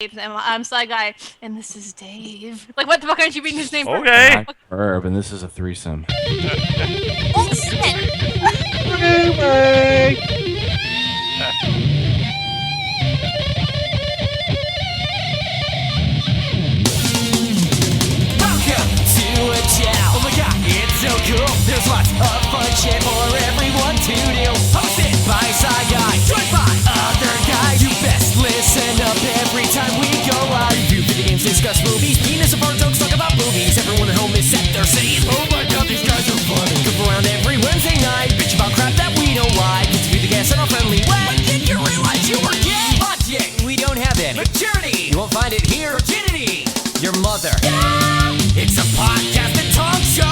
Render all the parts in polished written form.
I'm Sly Guy, and this is Dave. Like, what the fuck aren't you reading his name? Okay. I'm Herb, and this is a threesome. Oh, shit! Welcome to whachow. Oh my god, it's so cool. There's lots of fun shit for everyone to do. Hosted by Sly Guy, joined by other guys. You best listen up every time we go live. Review video games, discuss movies, penis and fart jokes, talk about movies. Everyone at home is set there saying, oh my god, these guys are funny. Come around every Wednesday night, bitch about crap that we don't like. Interview the guests in a friendly way. But did you realize you were gay? Logic, we don't have any. Maturity, you won't find it here. Virginity, your mother. It's a podcast and talk show,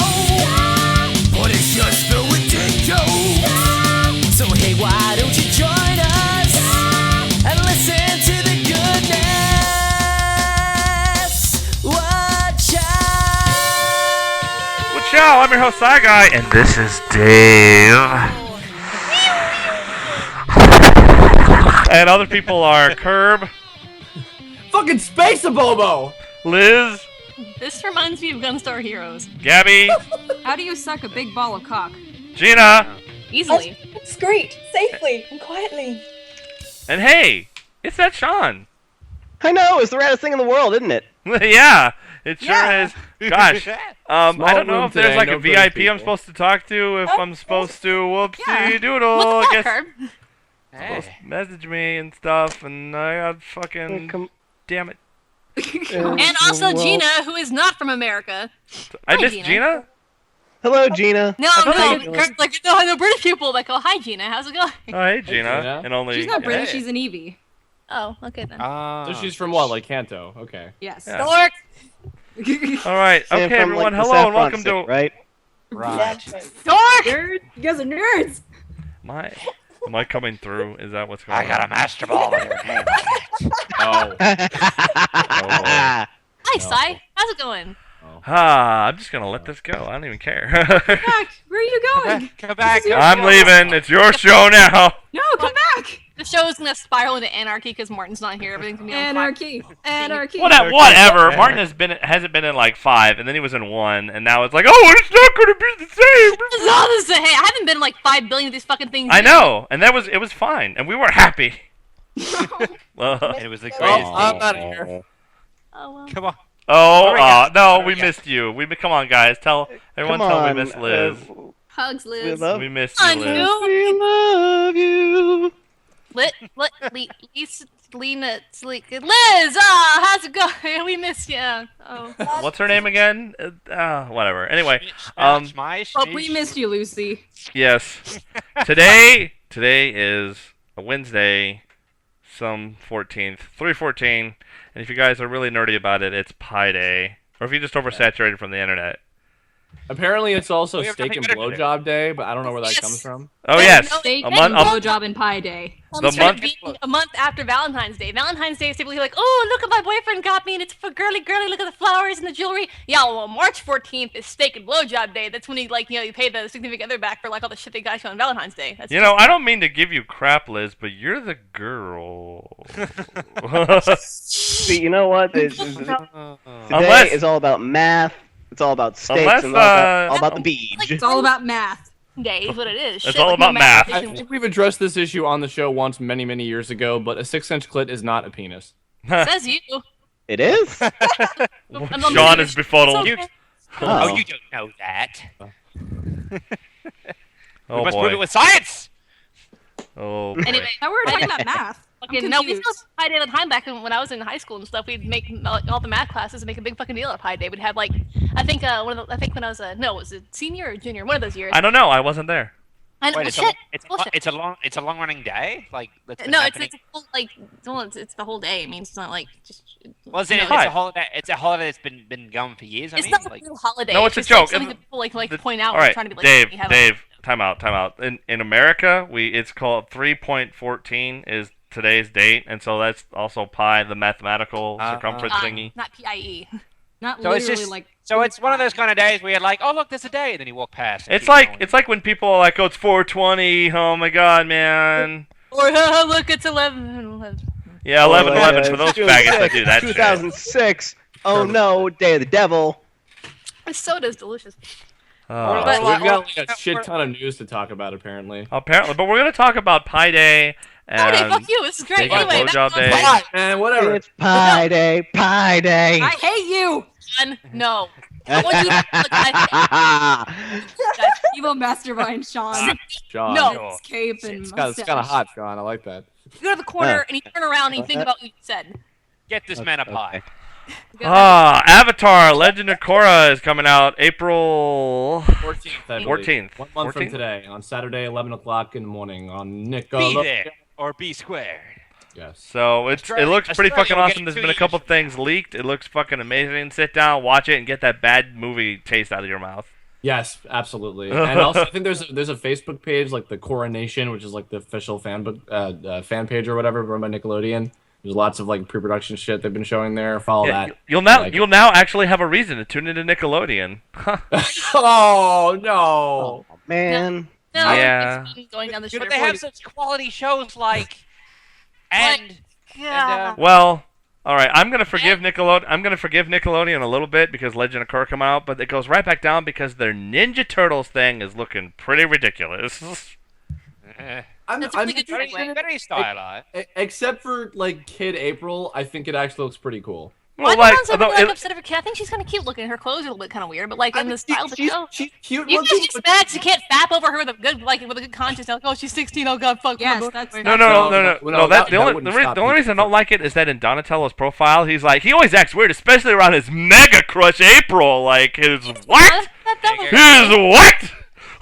but it's just filled with dick jokes. So hey, why don't you join us and listen to the goodness? Watch out! Whachow, I'm your host, Sly Guy, and this is Dave. And other people are Curb, Fucking Space a Bobo! Liz, This reminds me of Gunstar Heroes. Gabby, How do you suck a big ball of cock? Gina, Easily. Excrete, safely and quietly. and hey, it's that Sean. I know, it's the raddest thing in the world, isn't it? Yeah, it sure Yeah. is. Gosh, I don't know room if there's today, like no a bird VIP I'm people. supposed to talk to, if I'm supposed to whoopsie Yeah. doodle. What I the fuck, guess Herb? supposed to message me and stuff, and I got fucking damn it. And also Gina, who is not from America. I Hi, missed Gina. Gina. Hello, Gina. No, thought no, like no British people that go, hi Gina, how's it going? Oh hey Gina, Gina. and only She's not British, Hey. she's an Eevee. Oh, okay then. So she's from what, like Kanto? Okay. Yes. Yeah. Dork! All right, And okay, from, everyone, like, the hello and Saffron welcome City, to right? Right. Dork! Nerds! You guys are nerds! my. Am I coming through? Is that what's going on? I got a master ball in your name. Oh. Hi, Sai. How's it going? I'm just gonna let this go. I don't even care. Back! Where are you going? Come back. This is your I'm show. leaving. It's your show now. No, come back! The show is gonna spiral into anarchy because Martin's not here. Everything's gonna be on fire. Anarchy! Anarchy! Whatever. Martin hasn't been in like 5, and then he was in 1, and now it's like, oh, it's not gonna be the same. It's not the same. Hey, I haven't been in like 5 billion of these fucking things. I yet. know, and it was fine, and we were happy. It was the greatest Oh, I'm thing. out of here. Oh well. Come on. No, we missed you. Come on, guys. Everyone Come tell on. we miss Liz. Hugs, We Liz. love, We miss I you, Liz. knew. we love you. Lena, Liz, how's it going? We miss you. Oh, What's her name again? Whatever. Anyway, Oh, we missed you, Lucy. yes. Today is a Wednesday, some 14th, 3/14, and if you guys are really nerdy about it, it's Pi Day. Or if you just oversaturated from the internet. Apparently, it's also We have Steak and nothing better to do. Blowjob Day, but I don't know where that Yes. comes from. Oh yes, Steak a and month. blowjob and pie day. The month- being a month after Valentine's Day. Valentine's Day is typically like, oh, look what my boyfriend got me, and it's for girly. Look at the flowers and the jewelry. Yeah, well, March 14th is Steak and Blowjob Day. That's when you you pay the significant other back for like all the shit they got you on Valentine's Day. That's You know, I don't mean to give you crap, Liz, but you're the girl. See, you know what? Today Unless- is all about math. It's all about steaks Unless, and all about the beach. It's all about math. Day is what it is. It's Shit, all like, no about math. I think we've addressed this issue on the show once many, many years ago, but a 6-inch clit is not a penis. Says you. It is? Sean is befuddled. It's okay. Oh, you don't know that. Oh we must prove it boy. with science. Oh boy. Anyway, Now we're talking about math. okay, I'm no, we confused. still Pi Day all the time back when I was in high school and stuff. We'd make all the math classes and make a big fucking deal of Pi Day. We'd have like, I think when I was was it senior or junior? One of those years. I don't know. I wasn't there. And Wait, shit. Bullshit. it's a long running day. Like that's been No, happening. it's a whole, like well, it's the whole day. I mean, it's not like just. Well, it's a Hi. holiday. It's a holiday that's been going for years. I It's mean, not like a real holiday. No, it's a just, like, joke. something It's- that people like the- point out. All right, trying to be like, Dave. we have Dave. Time out. In America, it's called 3.14 is today's date, and so that's also pi, the mathematical circumference thingy. not PIE. Not So it's literally just- like. so it's one of those kind of days where you're like, oh look, there's a day, and then you walk past. and It's keep like going. when people are like, oh, it's 4:20. Oh my god, man. Or look, it's 11. Yeah, 11/11 for those faggots that do that shit. 2006. Oh no, Day of the Devil. This soda's delicious. Oh. So we've got like a shit ton of news to talk about, apparently. Apparently, but we're gonna talk about Pi Day and Pie Day, fuck you. This is great. Taking a Anyway, blowjob day. Fine, man, whatever. It's Pi Day, Pi Day. I hate you! Sean, no. I want you to look at Evil mastermind, Sean. Sean. No. His cape and It's mustache. kind of hot, Sean. I like that. You go to the corner and you turn around and you think about what you said. Get this man a pie. Avatar: Legend of Korra is coming out April 14th, I believe. 14th. 1 month 14th? from today, on Saturday, 11 o'clock in the morning, on Be Nickelodeon. there or be squared. Yes. So it looks pretty Australia fucking will get awesome. There's two been a couple years. things leaked. It looks fucking amazing. Sit down, watch it, and get that bad movie taste out of your mouth. Yes, absolutely. And also, I think there's a Facebook page, like the Coronation, which is like the official fan page or whatever, run by Nickelodeon. There's lots of like pre-production shit they've been showing there. Follow Yeah, that. you'll now Like you'll now actually have a reason to tune into Nickelodeon. Oh no! Man. No, Yeah. it's been going down the But they have such quality shows like and Yeah. Well, all right. I'm gonna forgive Nickelodeon a little bit because Legend of Korra come out, but it goes right back down because their Ninja Turtles thing is looking pretty ridiculous. I'm That's a really good interested segue. in it, very stylized. except for like Kid April. I think it actually looks pretty cool. Why Well, does although everyone it- upset over Kid? I think she's kind of cute looking. Her clothes are a little bit kind of weird, but like in the style of the she's, show. she's cute You looking. guys just mad 'cause you can't fap over her with a good, like, with a good conscience. Like, oh, she's 16. Oh God, fuck. Yes, my that's boyfriend. No. The only reason I don't like it is that in Donatello's profile, he's like he always acts weird, especially around his mega crush April. Like his what? His what?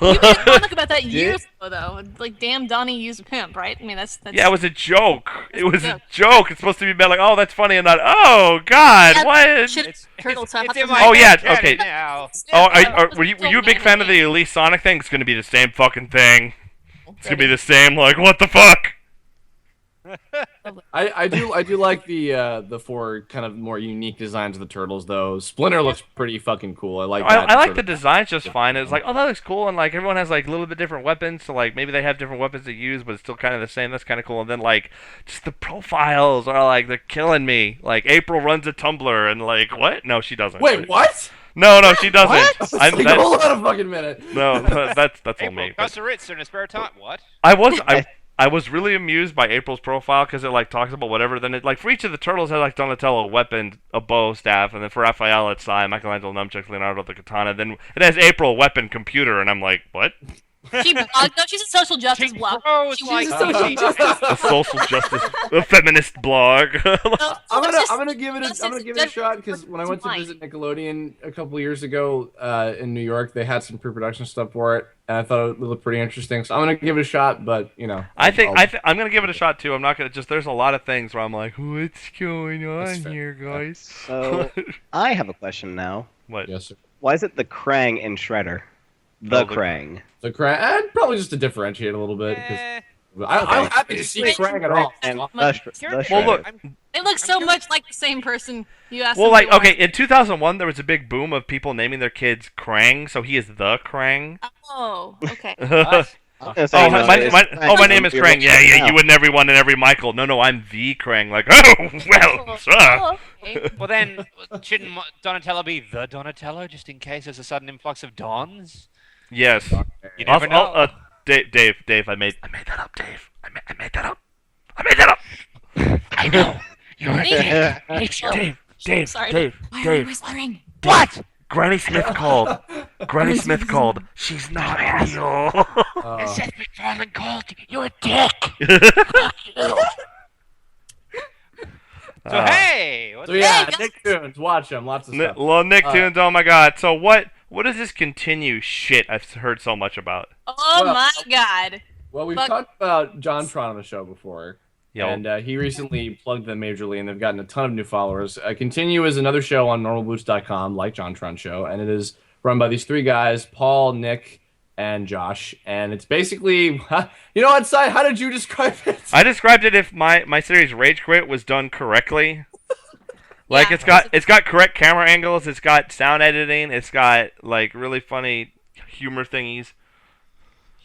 You made a comic about that years ago, though. Like, damn, Donnie used a pimp, right? I mean, that's Yeah, it was a joke. It was a joke. It's supposed to be about like, oh, that's funny, and not, oh God, what? Shit, turtle stuff. It's in Oh my yeah, head okay. now. Oh, were you a big fan of the Elise Sonic thing? It's gonna be the same fucking thing. It's gonna be the same. Like, what the fuck? I do like the four kind of more unique designs of the turtles though. Splinter looks pretty fucking cool. I like that. I like sort the of- designs just fine. It's like, oh, that looks cool, and like everyone has like a little bit different weapons, so like maybe they have different weapons to use, but it's still kind of the same. That's kind of cool. And then like just the profiles are like they're killing me. Like April runs a Tumblr, and like what? No, she doesn't. Wait, what? No, she doesn't. What? Like, hold on a fucking minute. No, that's all April me. Gus Ritz in his spare time. What? I was really amused by April's profile because it like talks about whatever. Then it like for each of the turtles it had like Donatello a weapon, a bow, staff, and then for Raphael it's Michelangelo nunchucks, Leonardo the katana. Then it has April weapon, computer, and I'm like, what? She blogged. No, she's a social justice blog. She like, was a social justice. A social justice, a feminist blog. I'm gonna give it a shot because when I went to visit Nickelodeon a couple years ago in New York, they had some pre-production stuff for it, and I thought it looked pretty interesting. So I'm gonna give it a shot, but you know, I'm gonna give it a shot too. I'm not gonna there's a lot of things where I'm like, what's going on here, guys? So I have a question now. What? Yes, sir. Why is it the Krang in Shredder? Krang. The Krang, and probably just to differentiate a little bit. I'm happy to see Krang at all. Well, look. They look so much like the same person. You asked. Well, them like, who they okay, in 2001, there was a big boom of people naming their kids Krang, so he is the Krang. were. Oh, okay. My name is Krang. Yeah, you and everyone and every Michael. No, I'm the Krang. Like, oh, well, sir. Okay. Well then, shouldn't Donatello be the Donatello just in case there's a sudden influx of Dons? Yes. You never know. Dave, I made that up, Dave. I made that up. I know. You're Dave. Sorry. Why are you whispering? What? Granny Smith called. Granny Smith called. She's not real. Seth MacFarlane called you a dick. So hey, what's So yeah, Nicktoons, watch them. Lots of stuff. Little Nicktoons, oh my god. So what is this continue shit I've heard so much about? Oh my God. Well, we've Fuck. talked about JonTron on the show before. Yo. And he recently plugged them majorly, and they've gotten a ton of new followers. Continue is another show on normalboots.com, like JonTron Show, and it is run by these three guys, Paul, Nick, and Josh. And it's basically, you know what, Sai, how did you describe it? I described it if my series Rage Quit was done correctly. Like Yeah. it's got correct camera angles, it's got sound editing, it's got like really funny humor thingies.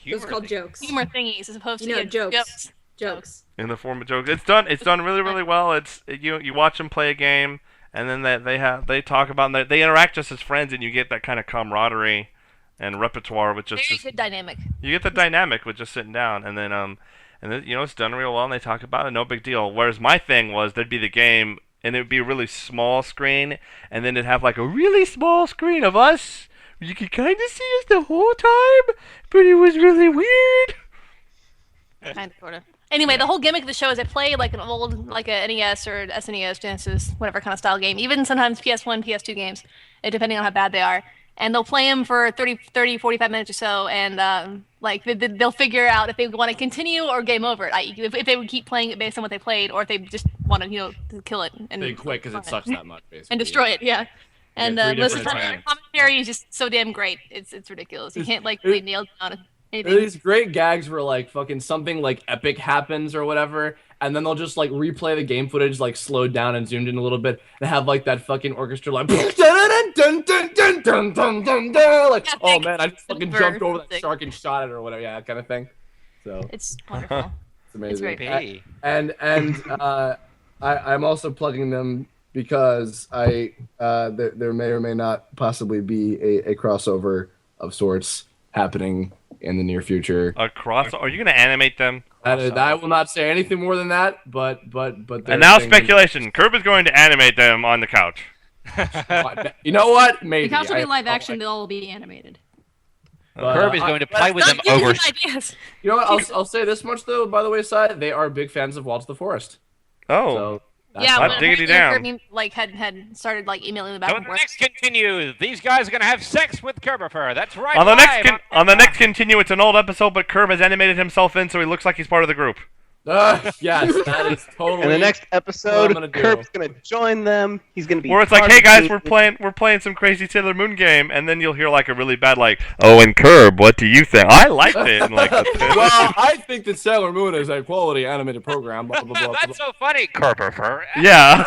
Those are called jokes. Humor thingies as opposed to You know, jokes. Jokes. In the form of jokes. It's done really, really well. It's you watch them play a game, and then they talk about and they interact just as friends, and you get that kind of camaraderie and repertoire with Very good dynamic. you get the dynamic with just sitting down, and then it's done real well, and they talk about it, no big deal. Whereas my thing was there'd be the game, and it would be a really small screen, and then it'd have like a really small screen of us. You could kind of see us the whole time, but it was really weird. Kind of, sort of. Anyway, the whole gimmick of the show is they play like an old, like a NES or SNES, Genesis, whatever kind of style game. Even sometimes PS1, PS2 games, depending on how bad they are. And they'll play them for 30, 45 minutes or so, and they'll figure out if they want to continue or game over it. If they would keep playing it based on what they played, or if they just want to, kill it and They quit because it sucks that much, basically. and destroy it. Yeah. And three Melissa's different commentary is just so damn great. It's ridiculous. You can't really nail down anything. These great gags where like fucking something like epic happens or whatever, and then they'll just like replay the game footage like slowed down and zoomed in a little bit and have like that fucking orchestra like like, oh man, I just fucking jumped over that shark and shot it or whatever, yeah, that kind of thing. So it's wonderful. It's amazing. It's great. I'm also plugging them because there may or may not possibly be a crossover of sorts happening in the near future. A cross? Are you going to animate them? I will not say anything more than that, but. And now speculation. Curb is going to animate them on the couch. You know what? Maybe. The couch will be live action. They'll all be animated. Curb is going to play with them over. You know what? I'll say this much though. By the way, side they are big fans of Waltz the Forest. Oh. So, yeah, when diggity down. Kirby, had started emailing them back and The forth. next continues. These guys are going to have sex with Kerbifer. That's right. On the next continue, it's an old episode, but Curb has animated himself in, so he looks like he's part of the group. Yes, that is totally. In the next episode, Curb's gonna join them. He's gonna be. Where it's like, hey guys, we're playing some crazy Sailor Moon game, and then you'll hear like a really bad like, oh, and Curb, what do you think? I liked it. And, like, well, I think that Sailor Moon is a quality animated program. Blah, blah, blah, blah, That's so funny, Kerbifer. Yeah.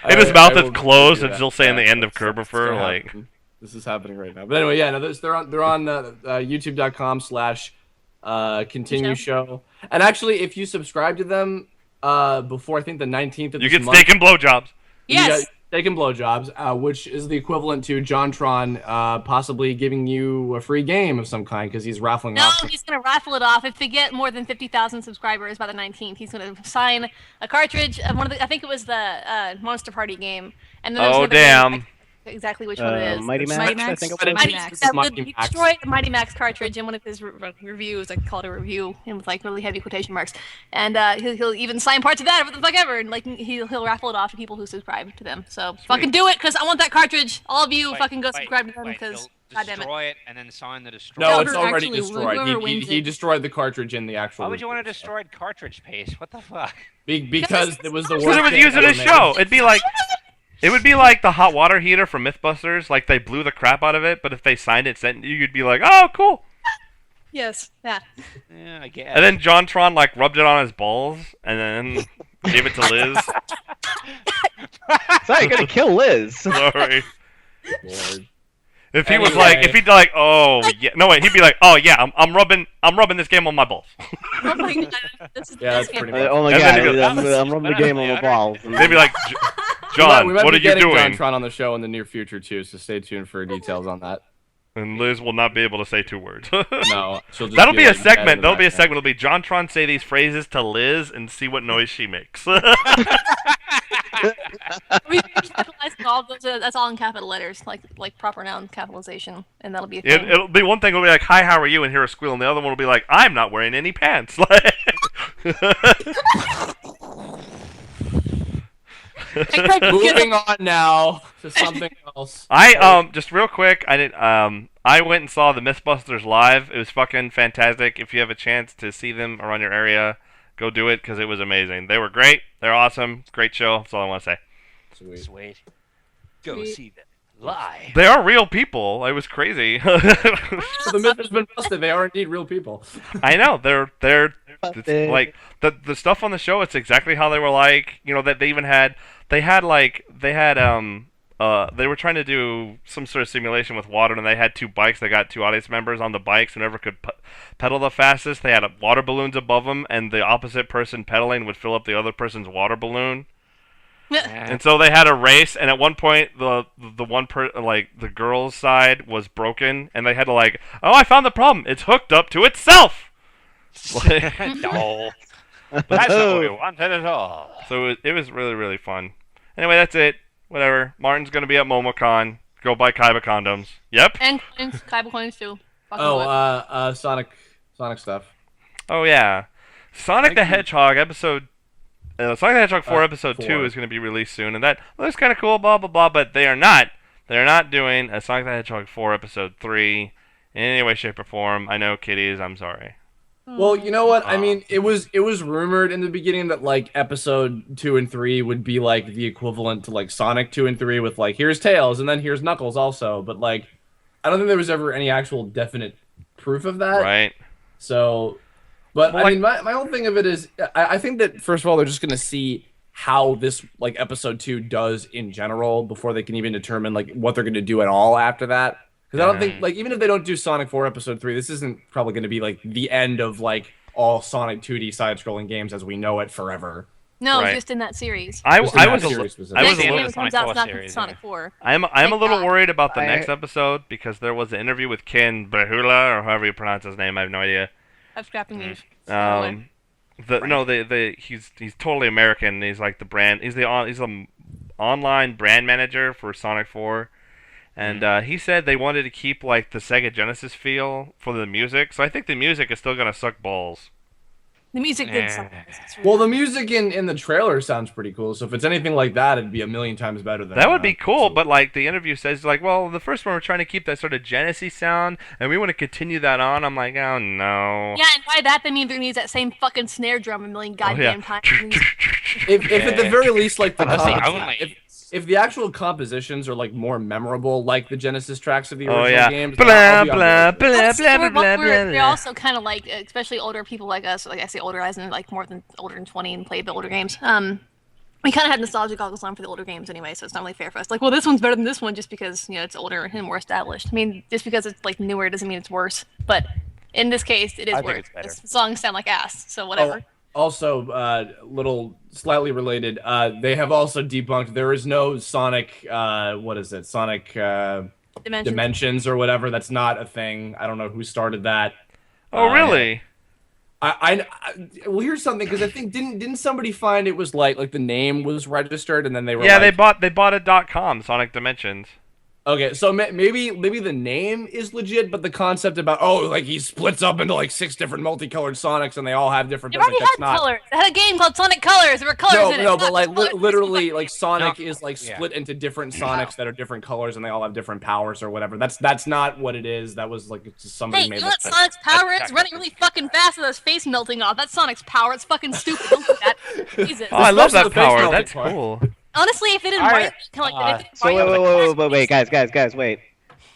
And his mouth is closed, and still saying the end of Kerbifer, like. This is happening right now. But anyway, yeah, no, they're on YouTube.com/continue show. And actually, if you subscribe to them before I think the 19th of you this get month, steak and blowjobs. Yes. You get steak and blowjobs, which is the equivalent to JonTron possibly giving you a free game of some kind because he's raffling off. No, he's going to raffle it off. If they get more than 50,000 subscribers by the 19th, he's going to sign a cartridge of one of the, I think it was the Monster Party game. And then Oh, damn. Game, exactly which one it is. Mighty Max, I think it was. Mighty Max. He destroyed the Mighty Max cartridge in one of his reviews. I call it a review, and with like really heavy quotation marks. And he'll even sign parts of that, what the fuck ever. And like he'll raffle it off to people who subscribe to them. So fucking do it, because I want that cartridge. All of you fucking go subscribe to them, because goddamn it. Destroy it and then sign the destroy. No, it's Whoever already actually- destroyed. whoever He wins it. destroyed the cartridge in the actual. Why would you want a review. destroyed cartridge paste? What the fuck? Because it was the worst. Because it was game used in ever a made. show. It'd be like. It would be like the hot water heater from Mythbusters. Like, they blew the crap out of it, but if they signed it, sent you, you'd be like, oh, cool. Yes, that. Yeah, I guess. And then JonTron, like, rubbed it on his balls, and then gave it to Liz. Sorry, you're gonna kill Liz. Sorry. Lord. If he was Anyway. like, if he'd like, oh, yeah. No, wait, he'd be like, oh, yeah, I'm rubbing this game on my balls. Oh my god. This is Yeah, that's pretty much. Oh my And then god, he goes, I'm rubbing the game on my balls. They'd be like, John, we might what be are you getting doing? JonTron on the show in the near future too, so stay tuned for details on that. And Liz will not be able to say 2 words. No, she'll just That'll be a like, dead in segment. the That'll be a background. segment. It'll be JonTron say these phrases to Liz and see what noise she makes. We capitalize all those, that's all in capital letters, like proper noun capitalization, and that'll be a thing. It'll be one thing. It'll be like, "Hi, how are you?" and hear a squeal, and the other one will be like, "I'm not wearing any pants." Moving on now to something else. I just real quick, I went and saw the Mythbusters live. It was fucking fantastic. If you have a chance to see them around your area, go do it because it was amazing. They were great. They're awesome. Great show. That's all I want to say. Sweet. Go see them live. They are real people. It was crazy. The myth has been busted. They are indeed real people. I know. They're Busted. like the stuff on the show. It's exactly how they were like. You know that they even had they were trying to do some sort of simulation with water, and they had two bikes. They got two audience members on the bikes. Whoever could pedal the fastest, they had water balloons above them, and the opposite person pedaling would fill up the other person's water balloon. And so they had a race, and at one point the the girls' side was broken, and they had to oh, I found the problem. It's hooked up to itself. No, that's not what we wanted at all. So it was really, really fun. Anyway, that's it. Whatever. Martin's gonna be at MomoCon. Go buy Kaiba condoms. Yep. And coins, Kaiba coins too. Fucking Sonic stuff. Oh yeah, Sonic the Hedgehog episode. Sonic the Hedgehog 4 episode 2 4. is going to be released soon, and that looks kind of cool, blah, blah, blah, but they are not doing a Sonic the Hedgehog 4 episode 3 in any way, shape, or form. I know, kiddies, I'm sorry. Well, you know what? I mean, it was rumored in the beginning that episode 2 and 3 would be the equivalent to Sonic 2 and 3 with here's Tails and then here's Knuckles also, but I don't think there was ever any actual definite proof of that. Right. So, but I mean, my whole thing of it is, I think that first of all, they're just gonna see how this episode 2 does in general before they can even determine what they're gonna do at all after that. Because I don't think even if they don't do Sonic 4 episode 3, this isn't probably gonna be the end of all Sonic 2D side-scrolling games as we know it forever. No, Right. just in that series. I was a Next little. game that comes out, it's not Sonic 4. I'm a Thank little God. worried about the next episode because there was an interview with Ken Brahula, or however you pronounce his name. I have no idea. I'm scrapping news. He's totally American. He's the brand. He's the online brand manager for Sonic 4, and he said they wanted to keep the Sega Genesis feel for the music. So I think the music is still gonna suck balls. The music did something. Well, the music in the trailer sounds pretty cool. So if it's anything like that, it'd be a million times better than that. Would be cool, but the interview says well, the first one we're trying to keep that sort of Genesis sound, and we want to continue that on. I'm like, oh no. Yeah, and by that they mean they're gonna use that same fucking snare drum a million goddamn times. If at the very least only. if the actual compositions are more memorable, like the Genesis tracks of the Oh original yeah. games, Blah I'll be on blah board. blah blah That's blah sort blah of what blah. we're also kind of especially older people like us. I say older as in more than older than 20 and play the older games. We kind of have nostalgia goggles on for the older games anyway, so it's not really fair for us. Well, this one's better than this one just because it's older and more established. I mean, just because it's newer doesn't mean it's worse. But in this case, it is I think worse. it's better. The songs sound like ass, so whatever. Also, little slightly related, they have also debunked there is no Sonic, what is it? Sonic Dimensions or whatever. That's not a thing. I don't know who started that. Oh really? Well, here's something because I think didn't somebody find it was like the name was registered and then they were they bought a .com Sonic Dimensions. Okay, so maybe the name is legit, but the concept about he splits up into 6 different multicolored Sonics and they all have different. They already had colors. They had a game called Sonic Colors. There were colors in it. No, but literally, Colors. Sonic is split into different Sonics that are different colors and they all have different powers or whatever. That's not what it is. That was just somebody Hey, made. you know what Sonic's power is? Running really fucking fast with his face melting off. That's Sonic's power. It's fucking stupid. Don't do that. Jesus. Oh, I love that the face power. melting That's part. cool. Honestly, if they didn't write it, kind of if they didn't So write it, wait, guys, wait.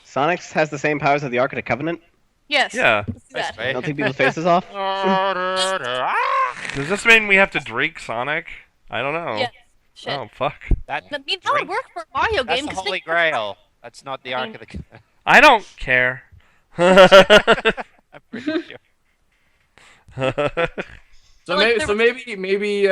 Sonic has the same powers as the Ark of the Covenant? Yes. Yeah. Let's do that. Don't take people's faces off? Does this mean we have to drink Sonic? I don't know. Yeah. Shit. Oh fuck. That, I mean, that would work for a Mario that's game. the 'cause Holy they- Grail. That's not the Ark of the. I don't care. I'm pretty sure. So maybe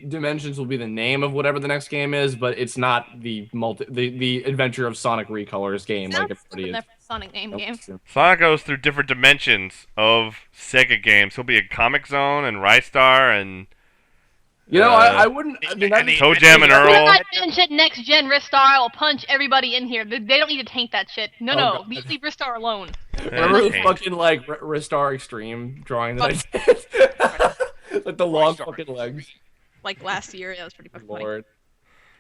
Dimensions will be the name of whatever the next game is, but it's not the the Adventure of Sonic Recolors game like Sounds everybody stupid is. enough for a Sonic name game. Sonic goes through different dimensions of Sega games. He'll be in Comic Zone and Rystar and You know, I wouldn't. I mean, And the- Toe Jam and We're Earl. not doing shit next gen Ristar. I will punch everybody in here. They don't need to tank that shit. No, Oh, no. God. Leave Ristar alone. remember the Okay. fucking Ristar Extreme drawing that I did? Like the long fucking legs. Like last year, that was pretty fucking funny. Lord.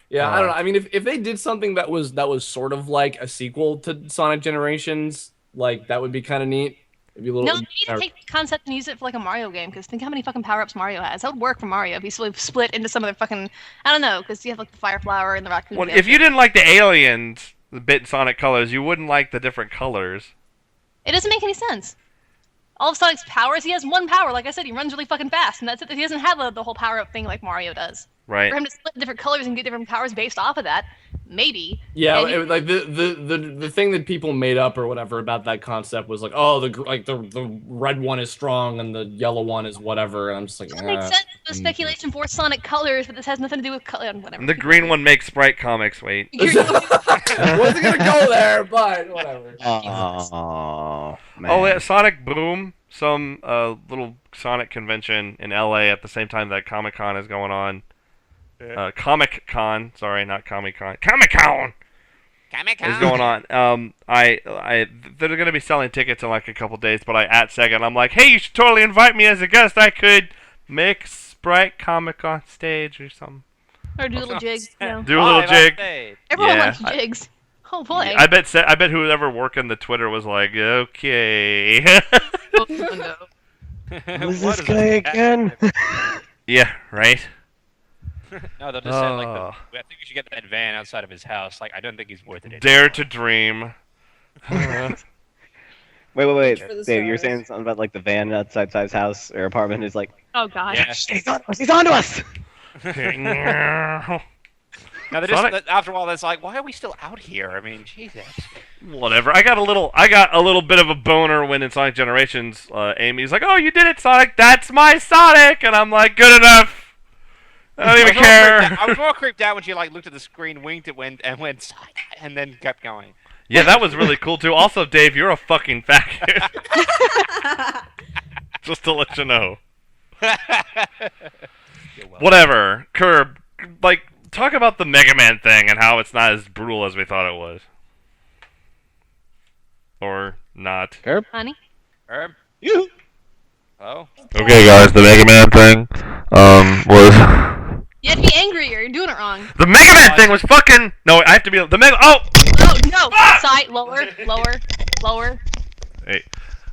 Yeah, I don't know. I mean, if they did something that was sort of like a sequel to Sonic Generations, that would be kind of neat. It'd be a little. No, you need to take the concept and use it for like a Mario game. Because think how many fucking power-ups Mario has. That would work for Mario if he split into some of the fucking. I don't know, because you have like the Fire Flower and the Raccoon. Well, Tail if you shit. didn't like the aliens, the bit Sonic colors, you wouldn't like the different colors. It doesn't make any sense. all of Sonic's powers, he has one power. Like I said, he runs really fucking fast, and that's it. He doesn't have the whole power up thing like Mario does. Right. For him to split different colors and get different powers based off of that, maybe. Yeah, And it, like the thing that people made up or whatever about that concept was like, oh, the red one is strong and the yellow one is whatever. And I'm just like, that makes sense. The speculation for Sonic colors, but this has nothing to do with color. Whatever. And the green one makes Sprite comics. Wait. Wasn't gonna go there, but whatever. Oh man. Oh, yeah, Sonic Boom, some little Sonic convention in LA at the same time that Comic Con is going on. Comic Con, sorry, not Comic Con. Comic Con is going on. They're gonna be selling tickets in like a couple days, but I at Sega and I'm like, hey, you should totally invite me as a guest. I could make Sprite comic on stage or something. Or do a little jig. You know. Do a little jig. Everyone Yeah, likes jigs. Oh boy. I bet whoever working the Twitter was like, okay. Who's this guy again? Yeah, right. No, they'll just say like, I think we should get that van outside of his house. Like, I don't think he's worth it. Dare to dream. Wait. For the Dave, you were stars. saying something about like the van outside Si's house or apartment is like, Oh god. Yeah. he's on to us! Now, they're just, after a while, that's like, why are we still out here? I mean, Jesus. Whatever. I got a little bit of a boner when in Sonic Generations, Amy's like, "Oh, you did it, Sonic. That's my Sonic," and I'm like, "Good enough. I don't even care." I was more creeped out when she like looked at the screen, winked at went, and then kept going. Yeah, that was really cool too. Also, Dave, you're a fucking faggot. Just to let you know. Whatever. Curb. Like, talk about the Mega Man thing and how it's not as brutal as we thought it was. Or not. Herb? Honey? Herb? You? Oh? Okay, guys, the Mega Man thing was... You have to be angry or you're doing it wrong. The Mega Man thing was fucking... No, I have to be... The Mega... Oh! Oh, no! Side, lower. Hey.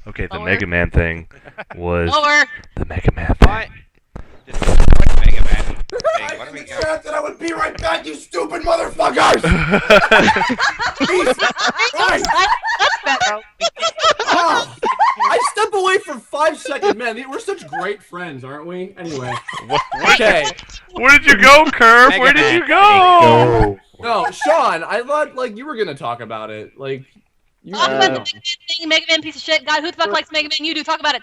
Okay, the Lower. Mega Man thing was... Lower! The Mega Man thing. What? This is like Mega Man. Hey, what are we going? that I would be right back, you stupid motherfuckers! Jesus Christ! That's better. Oh, I step away for 5 seconds, man. We're such great friends, aren't we? Anyway. Okay. Where did you go, Curb? Where did you go? No, Sean, I thought like you were gonna talk about it. Like you. Talk about the Mega Man thing, Mega Man piece of shit. God, who the fuck likes Mega Man? You do. Talk about it.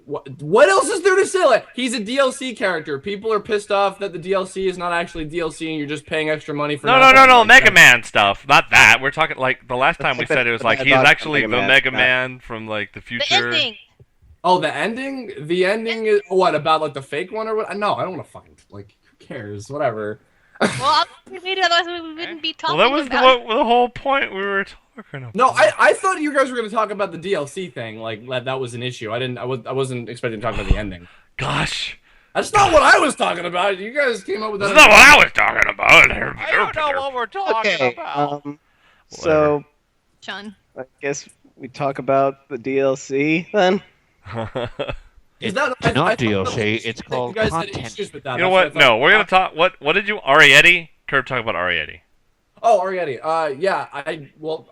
What else is there to say? Like, he's a DLC character. People are pissed off that the DLC is not actually DLC and you're just paying extra money for. No, nothing. Mega Man stuff. Not that. We're talking like the last time we said it was like the he's bad actually the Mega Man Mega stuff. Man from like the The future. ending. Oh, the ending. The ending is what about like the fake one or what? No, I don't want to fucking like. Who cares? Whatever. Well, otherwise we wouldn't be talking Well, that was about the whole point we were talking about. No, I thought you guys were gonna talk about the DLC thing. Like that was an issue. I wasn't expecting to talk about the ending. Gosh, That's not what I was talking about. You guys came up with that. that's not what I was talking about. I don't know what we're talking Okay, about. so Sean. I guess we talk about the DLC then? Is that, It's not I thought that DLC, was- it's that called you guys had content. issues with that. You know That's what? I No, thought. we're gonna talk. What did you Arietti? Curb, talk about Arietti. Oh, Arietti. Yeah.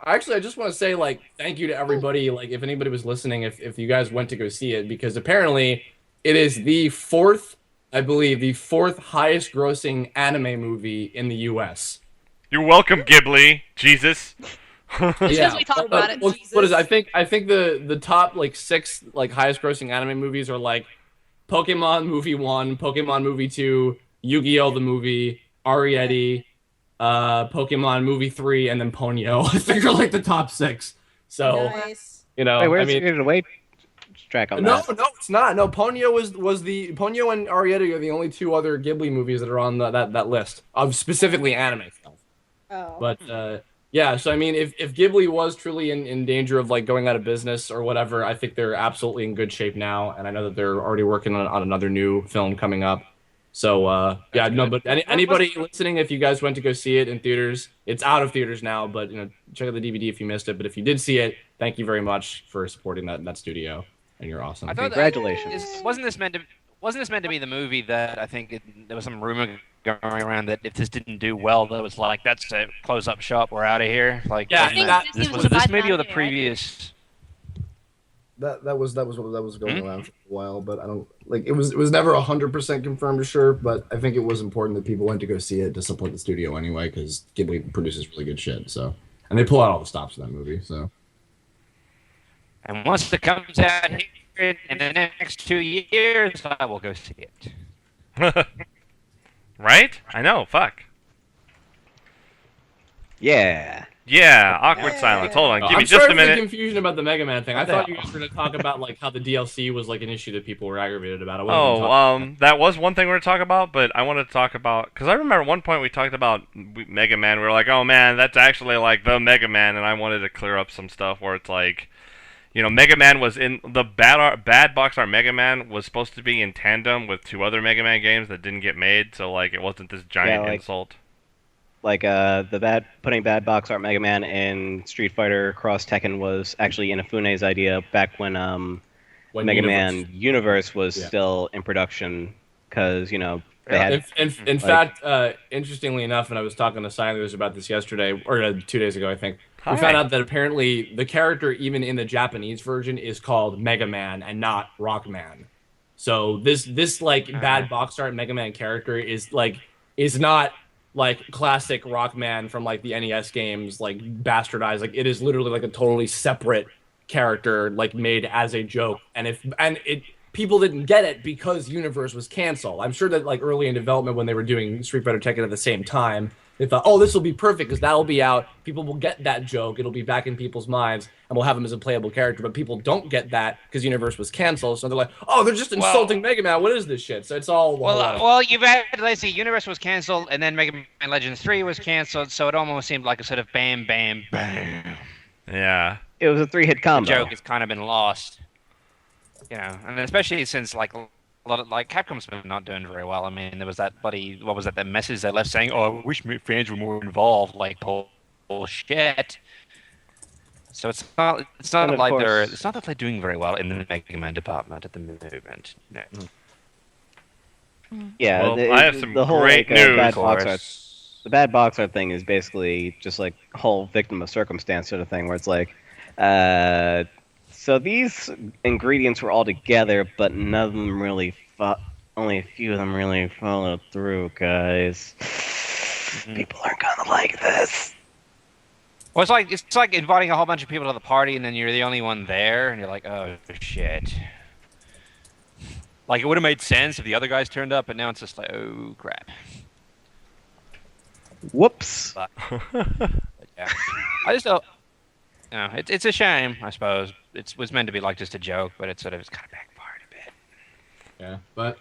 Actually, I just want to say like thank you to everybody. Like, if anybody was listening, if you guys went to go see it, because apparently it is the fourth highest grossing anime movie in the U.S. You're welcome, Ghibli. Jesus. Because we talk about it. What is it? I think the top like 6 like highest grossing anime movies are like Pokemon movie 1, Pokemon movie 2, Yu-Gi-Oh the movie, Arietti, Pokemon movie 3, and then Ponyo. I think are like the top 6. So Nice. you know, Wait, where's I mean, the weight track on no, that? no, it's not. No, Ponyo was the Ponyo and Arietti are the only 2 other Ghibli movies that are on that list of specifically anime stuff. Oh. But yeah, so I mean, if Ghibli was truly in danger of like going out of business or whatever, I think they're absolutely in good shape now, and I know that they're already working on another new film coming up. So yeah, no, but anybody listening, if you guys went to go see it in theaters, it's out of theaters now, but you know, check out the DVD if you missed it. But if you did see it, thank you very much for supporting that studio, and you're awesome. I thought Congratulations. wasn't this meant to be the movie that I think there was some rumor going around that if this didn't do well, that was like, that's it, close up shop, we're out of here. Like, Yeah, wasn't that- it- Disney was it this deciding movie or that the way, right? previous? that was going around for a while, but I don't like it was never 100% confirmed or sure, but I think it was important that people went to go see it to support the studio anyway, because Ghibli produces really good shit. So, and they pull out all the stops for that movie. So, And once it comes out here in the next 2 years, I will go see it. Right? I know. Fuck. Yeah. Yeah. Awkward silence. Hold on. Give me I'm just sorry a for the minute. confusion about the Mega Man thing. I thought you guys were going to talk about like how the DLC was like an issue that people were aggravated about. I wasn't gonna talk about That was one thing we were talking about, but I wanted to talk about because I remember at one point we talked about Mega Man. We were like, "Oh man, that's actually like the Mega Man," and I wanted to clear up some stuff where it's like, you know, Mega Man was in the bad box art. Mega Man was supposed to be in tandem with 2 other Mega Man games that didn't get made, so like it wasn't this giant insult. Like putting bad box art Mega Man in Street Fighter Cross Tekken was actually Inafune's idea back when Mega Man Universe was still in production, because they had. In fact, interestingly enough, and I was talking to Silas about this yesterday or 2 days ago, I think. We found out that apparently the character, even in the Japanese version, is called Mega Man and not Rockman. So this like bad box art Mega Man character is not like classic Rockman from like the NES games, like bastardized. Like it is literally like a totally separate character, like made as a joke. And people didn't get it because Universe was canceled. I'm sure that like early in development when they were doing Street Fighter Tekken at the same time, they thought, oh, this will be perfect because that'll be out. People will get that joke. It'll be back in people's minds, and we'll have him as a playable character. But people don't get that because Universe was canceled. So they're like, oh, they're just insulting Mega Man. What is this shit? So it's all. Well, you've had, let's see, Universe was canceled, and then Mega Man Legends 3 was canceled, so it almost seemed like a sort of bam, bam, bam. Yeah. It was a 3-hit combo. The joke has kind of been lost. And especially since like a lot of Capcom's been not doing very well. I mean, there was that what was that message they left saying, "Oh, I wish fans were more involved." Like bullshit. So it's not like they're doing very well in the Mega Man department at the moment. No. Yeah, well, I have some the whole great news. The bad box art thing is basically just like whole victim of circumstance sort of thing, where it's like, so these ingredients were all together, but none of them really only a few of them really followed through, guys. People aren't gonna like this. Well, it's like inviting a whole bunch of people to the party, and then you're the only one there, and you're like, oh shit. Like it would have made sense if the other guys turned up, but now it's just like, oh crap. Whoops. But yeah, I just don't. It's a shame, I suppose. It was meant to be like just a joke, but it's kind of backfired a bit. Yeah, but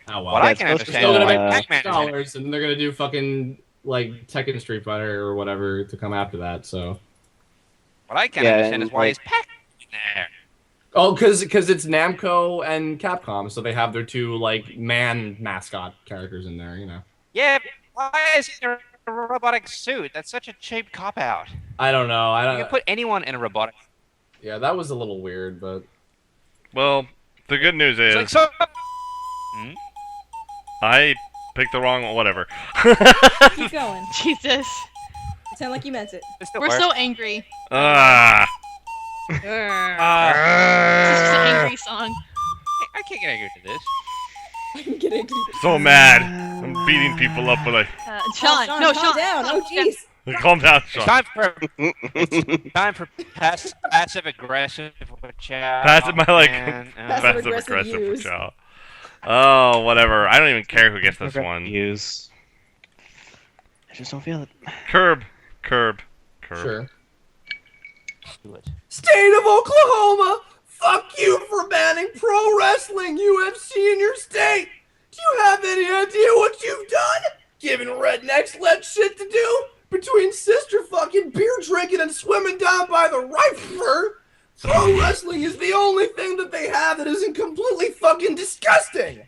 oh well. What I can understand still gonna is make Pac-Man dollars, and they're gonna do fucking like Tekken Street Fighter or whatever to come after that. So what I can understand is why is Pac-Man there? Oh, because it's Namco and Capcom, so they have their 2 like man mascot characters in there. Yeah, why is he in a robotic suit? That's such a cheap cop out. I don't know. You can put anyone in a robotic. Yeah, that was a little weird, but. Well, the good news is It's like I picked the wrong whatever. Keep going. Jesus. It sounded like you meant it. We're so angry. Ah. This is just an angry song. I can't get angry to this. I can get into it. So mad. I'm beating people up with Sean, Sean, no, calm Sean. down. Oh, jeez. Calm down, It's Sean. time for passive aggressive whachow. Passive, Passive-aggressive aggressive use. whachow. Oh, whatever. I don't even care who gets this one. Use. I just don't feel it. Curb. Sure. Do it. State of Oklahoma, fuck you for banning pro wrestling UFC in your state. Do you have any idea what you've done? Giving rednecks less shit to do between sister fucking, beer drinking, and swimming down by the river. Pro wrestling is the only thing that they have that isn't completely fucking disgusting.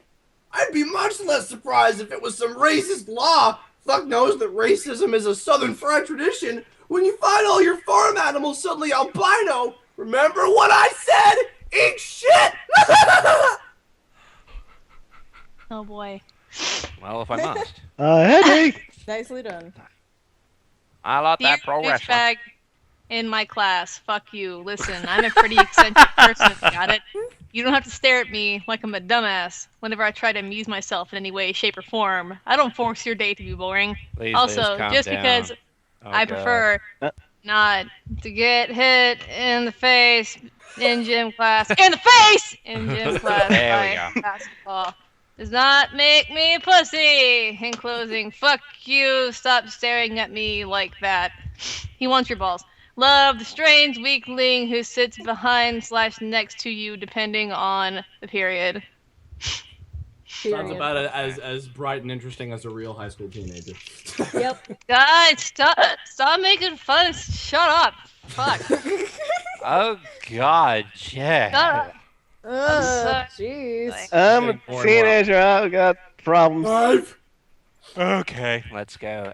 I'd be much less surprised if it was some racist law. Fuck knows that racism is a southern fried tradition. When you find all your farm animals suddenly albino, remember what I said? Eat shit! Oh boy. Well, if I must. Henry! Nicely done. I love that pro Douchebag. wrestling. in my class. Fuck you. Listen, I'm a pretty eccentric person. Got it? You don't have to stare at me like I'm a dumbass whenever I try to amuse myself in any way, shape, or form. I don't force your day to be boring. Please, Also, calm just down. because Oh, I God. prefer not to get hit in the face in gym class. In the face! In gym class There we by go. basketball. Does not make me a pussy. In closing, fuck you. Stop staring at me like that. He wants your balls. Love the strange weakling who sits behind / next to you, depending on the period. Sounds about as bright and interesting as a real high school teenager. Yep. Guys, stop making fun. Shut up. Fuck. Oh God, yeah. Shut up. Jeez. I'm a teenager. I've got problems. Okay, let's go.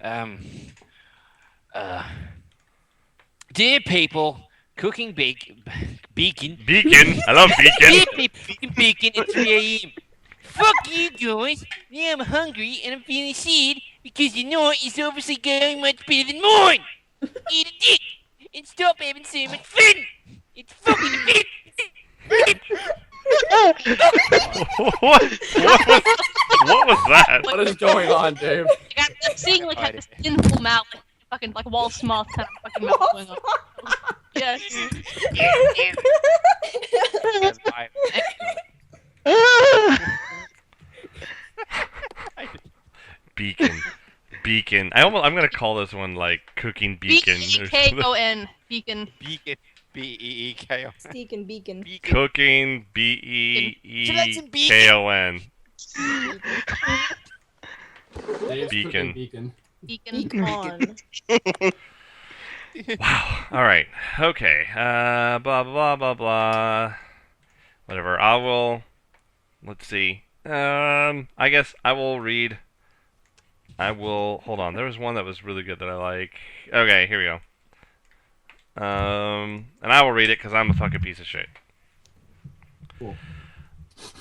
Dear people, cooking beacon. Beacon. I love Dear Beacon. people, cooking bacon at 3 a.m. Fuck you guys. Now I'm hungry and I'm feeling sad because your night is obviously going much better than mine. Eat a dick and stop having so much fun. It's fucking fun. what was that? What is going on, Dave? I'm seeing like this sinful mouth, like fucking like Wall Smith kind of fucking mouth going on. Yes. Beacon. I'm gonna call this one like cooking beacon. B-E-K-O-N. Beacon. Beacon. B-E-E-K-O. Steak and beacon. Cooking B-E-E-K-O-N. Beacon. Beacon. Beacon. On. Wow. All right. Okay. Blah blah blah blah. Whatever. I will. Let's see. I guess I will read. Hold on. There was one that was really good that I like. Okay. Here we go. And I will read it because I'm a fucking piece of shit. Cool.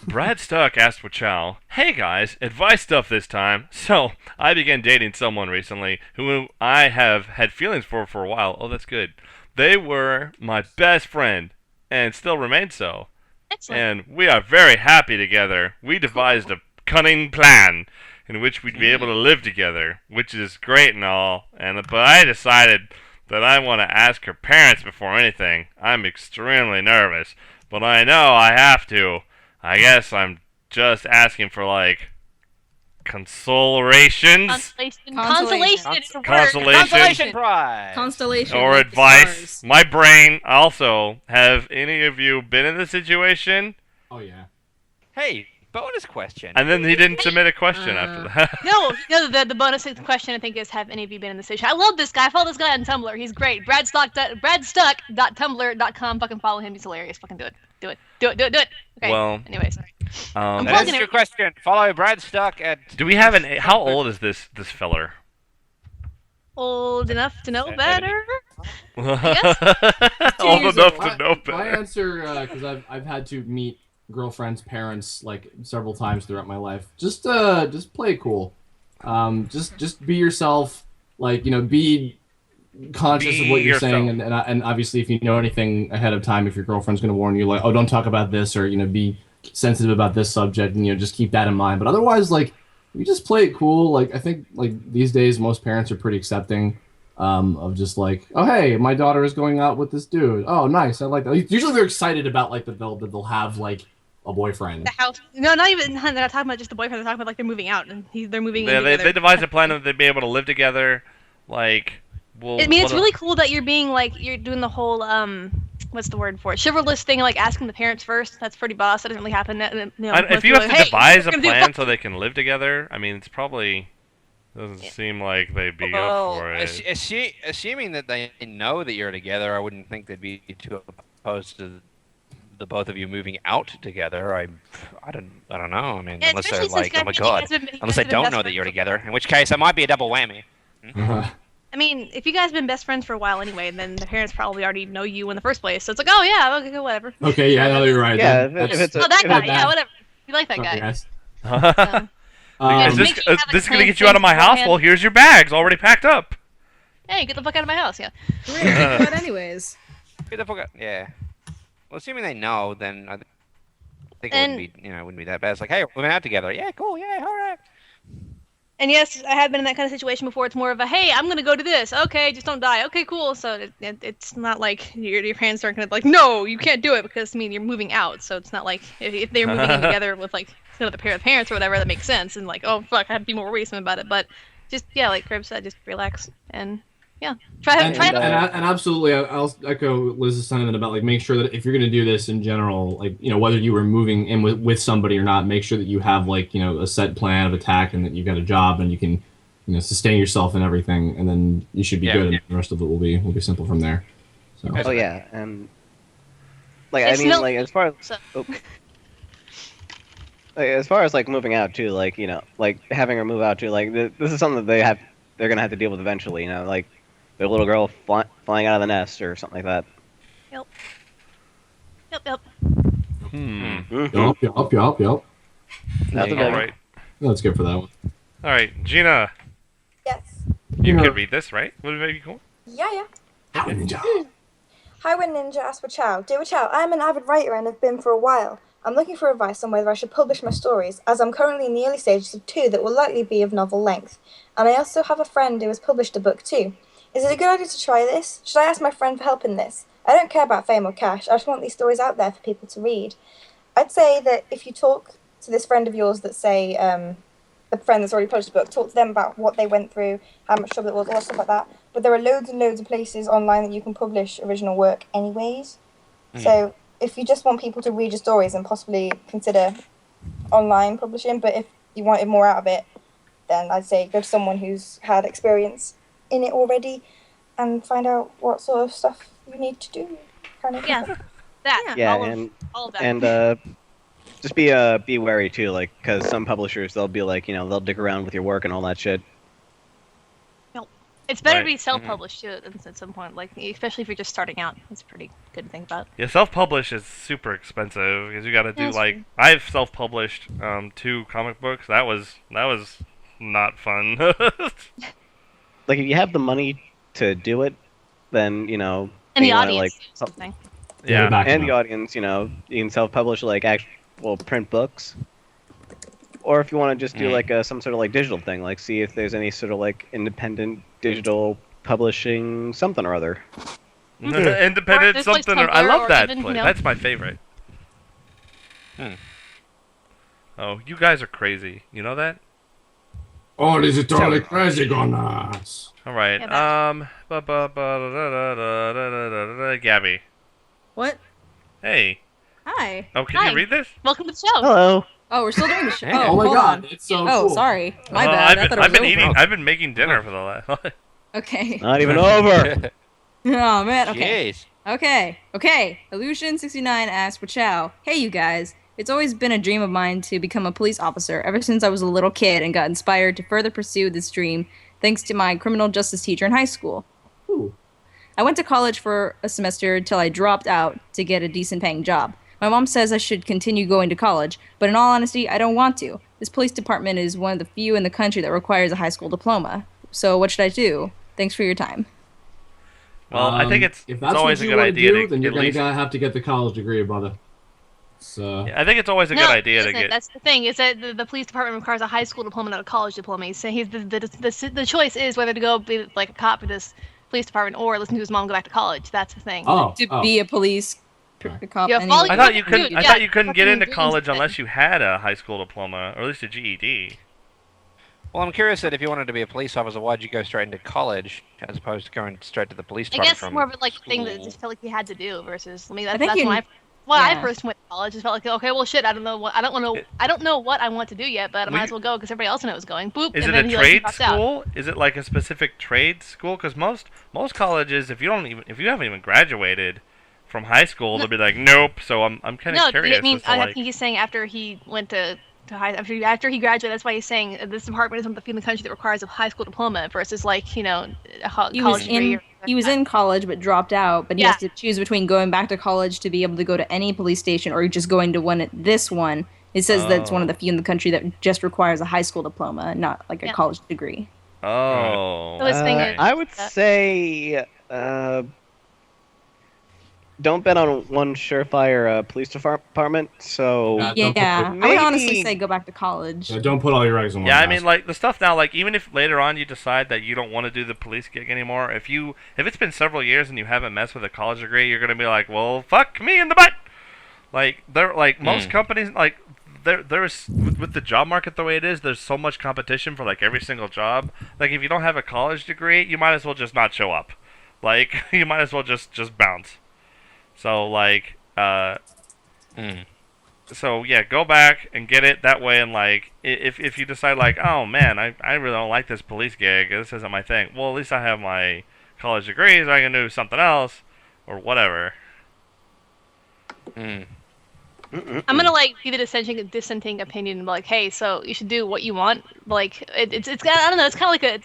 Brad Stuck asked whachow, "Hey guys, advice stuff this time. So, I began dating someone recently who I have had feelings for a while." Oh, that's good. "They were my best friend and still remain so. Excellent. And we are very happy together. We devised a cunning plan in which we'd be able to live together, which is great and all. But I decided that I want to ask her parents before anything. I'm extremely nervous, but I know I have to. I guess I'm just asking for, like, consolations? Consolation. It's a word. Consolation prize. Constellation. Or like the advice. stars. My brain also. Have any of you been in this situation?" Oh yeah. Hey, bonus question. And then he didn't submit a question after that. No, the bonus question I think is, have any of you been in this situation? I love this guy. I follow this guy on Tumblr. He's great. Bradstuck.tumblr.com. Fucking follow him. He's hilarious. Fucking do it. Do it. Okay. Well, Anyway, sorry. Um, That plugging is it. your question. Follow Brad Stuck at. do we have an? How old is this feller? Old enough to know better. Old years enough old. to know My better. answer, because I've had to meet girlfriend's parents like several times throughout my life. Just play it cool. Just be yourself. Like, be conscious of what Be you're yourself. saying, and obviously if you know anything ahead of time, if your girlfriend's going to warn you, like, oh, don't talk about this, or be sensitive about this subject, and just keep that in mind. But otherwise, like, you just play it cool. Like, I think like these days most parents are pretty accepting of just like, oh, hey, my daughter is going out with this dude. Oh, nice, I like that. Usually they're excited about like that they'll have like a boyfriend. The house. No, not even. They're not talking about just the boyfriend. They're talking about like they're moving out and they're moving in Yeah, together. they devised a plan that they'd be able to live together. Like, well, I mean, it's what really cool that you're being like you're doing the whole what's the word for it? Chivalrous thing, like asking the parents first. That's pretty boss. That doesn't really happen. if most you people have are to like, devise hey, a we're gonna do plan so they can live together, I mean, it's probably doesn't seem like they'd be up Well, for it. assuming that they know that you're together, I wouldn't think they'd be too opposed to the both of you moving out together. I don't know. I mean, Yeah, unless they're especially since like, oh my you god, guys have been- you unless guys they have been don't best know that friends you're for- together, in which case it might be a double whammy. I mean, if you guys have been best friends for a while anyway, then the parents probably already know you in the first place. So it's like, oh yeah, okay, whatever. Okay, yeah, no, you're right. Yeah, That's- if it's a, Oh, that if guy, it's- yeah, whatever. You like that okay, guy. guys. So, Is Make this, sure you have a this is going to clean get you out of my thing house? beforehand. Well, here's your bags already packed up. Hey, get the fuck out of my house, yeah. We're gonna take that anyways. Get the fuck out. Yeah. Well, assuming they know, then I think it And- wouldn't be that bad. It's like, hey, we're going out together. Yeah, cool. Yeah, all right. And yes, I have been in that kind of situation before. It's more of a, hey, I'm gonna go to this. Okay, just don't die. Okay, cool. So it's not like your parents aren't gonna be like, no, you can't do it because I mean you're moving out. So it's not like if they're moving in together with like another pair of parents or whatever, that makes sense. And like, oh fuck, I have to be more worrisome about it. But just like Crib said, just relax and yeah, And absolutely, I'll echo Liz's sentiment about like make sure that if you're going to do this in general, like whether you were moving in with somebody or not, make sure that you have like a set plan of attack and that you've got a job and you can sustain yourself and everything, and then you should be good. And the rest of it will be simple from there. So. Oh yeah, and like It's I mean, no- like as far as like, as far as like moving out too, like like having her move out too, like this is something that they're gonna have to deal with eventually. Like their little girl flying out of the nest or something like that. Yep. Yup. That's All right. That's good for that one. All right, Gina, Yes. you can read this, right? Would it be cool? Yeah. Hi, Ninja. Hi, Win Ninja. Ask whachow. Dear whachow, I am an avid writer and have been for a while. I'm looking for advice on whether I should publish my stories, as I'm currently in the early stages of 2 that will likely be of novel length. And I also have a friend who has published a book too. Is it a good idea to try this? Should I ask my friend for help in this? I don't care about fame or cash. I just want these stories out there for people to read. I'd say that if you talk to this friend of yours that say, the friend that's already published a book, talk to them about what they went through, how much trouble it was, all that stuff like that. But there are loads and loads of places online that you can publish original work anyways. So if you just want people to read your stories, then possibly consider online publishing. But if you wanted more out of it, then I'd say go to someone who's had experience in it already and find out what sort of stuff you need to do. Kind of. Yeah. That. Yeah, all of that. and just be wary too, like because some publishers they'll be like they'll dig around with your work and all that shit. It's better to Right. be self-published too at some point, like especially if you're just starting out. It's pretty good to think about. Yeah, self-publish is super expensive because you got to do That's like true. I've self-published 2 comic books. That was not fun. Like if you have the money to do it, then And the you wanna, audience, like, something. Yeah. and the audience, you can self-publish like actual print books, or if you want to just do like some sort of like digital thing, like see if there's any sort of like independent digital publishing something or other. Independent Or there's, like, something. I Tumblr love or that even, place. you know- That's my favorite. Oh, you guys are crazy. You know that? Oh, this is totally crazy going nuts. All right. Yeah, Gabby. What? Hey. Hi. Oh, can Hi. you read this? Welcome to the show. Hello. Oh, we're still doing the show. Yeah. Oh, Oh my hold god, on. it's so Oh, cool. sorry. My Oh, bad. I've been, I I've thought it been was eating. over. I've been making dinner for the last. Okay. Not even over. Oh man. Okay. Jeez. Okay. Illusion69 asks, whachow. Hey, you guys. It's always been a dream of mine to become a police officer ever since I was a little kid and got inspired to further pursue this dream thanks to my criminal justice teacher in high school. Ooh. I went to college for a semester until I dropped out to get a decent paying job. My mom says I should continue going to college, but in all honesty, I don't want to. This police department is one of the few in the country that requires a high school diploma. So what should I do? Thanks for your time. Well, I think it's if that's always what a you good wanna idea do, to then you're at least. gonna have to get the college degree, brother. So Yeah, I think it's always a good idea to listen, get. That's the thing. Is that the police department requires a high school diploma, not a college diploma. He's saying the choice is whether to go be like a cop for this police department or listen to his mom and go back to college. That's the thing. To be a police cop. Yeah, anyway. follow I thought you Dude, couldn't. I yeah, thought you couldn't get fucking into dreams college thing. unless you had a high school diploma or at least a GED. Well, I'm curious that if you wanted to be a police officer, why'd you go straight into college as opposed to going straight to the police I department? guess from more of a like thing that school? just felt like you had to do versus. I mean, that's, think that's you- when I yeah. first went to college. It felt like okay, well, shit, I don't know what I don't want to. I don't know what I want to do yet, but I might as well go because everybody else I know is going. Boop. Is and it then a he, like, trade dropped out. school? Is it like a specific trade school? Because most colleges, if you haven't even graduated from high school, they'll be like, nope. So I'm kind of No, curious. I mean, as to, I like, think he's saying after he went to high after he graduated. That's why he's saying this department is one of the few in the country that requires a high school diploma versus like a He college was degree. in he was in college but dropped out, but he Yeah. has to choose between going back to college to be able to go to any police station or just going to this one. It says that it's one of the few in the country that just requires a high school diploma, not like a Yeah. college degree. Oh. So his thing is, I would say don't bet on one surefire police department. So Yeah, I would maybe- honestly say go back to college. Yeah, don't put all your eggs in one Yeah, I basket. mean, like the stuff now. Like even if later on you decide that you don't want to do the police gig anymore, if it's been several years and you haven't messed with a college degree, you're gonna be like, well, fuck me in the butt. Like most companies like. There's with the job market the way it is, there's so much competition for like every single job. Like if you don't have a college degree, you might as well just not show up. Like you might as well just bounce. So like so yeah, go back and get it that way. And like if you decide like, oh man, I really don't like this police gig, this isn't my thing. Well, at least I have my college degree, so I can do something else or whatever. I'm gonna like be the dissenting opinion, like, hey, so you should do what you want. Like, it's I don't know, it's kind of like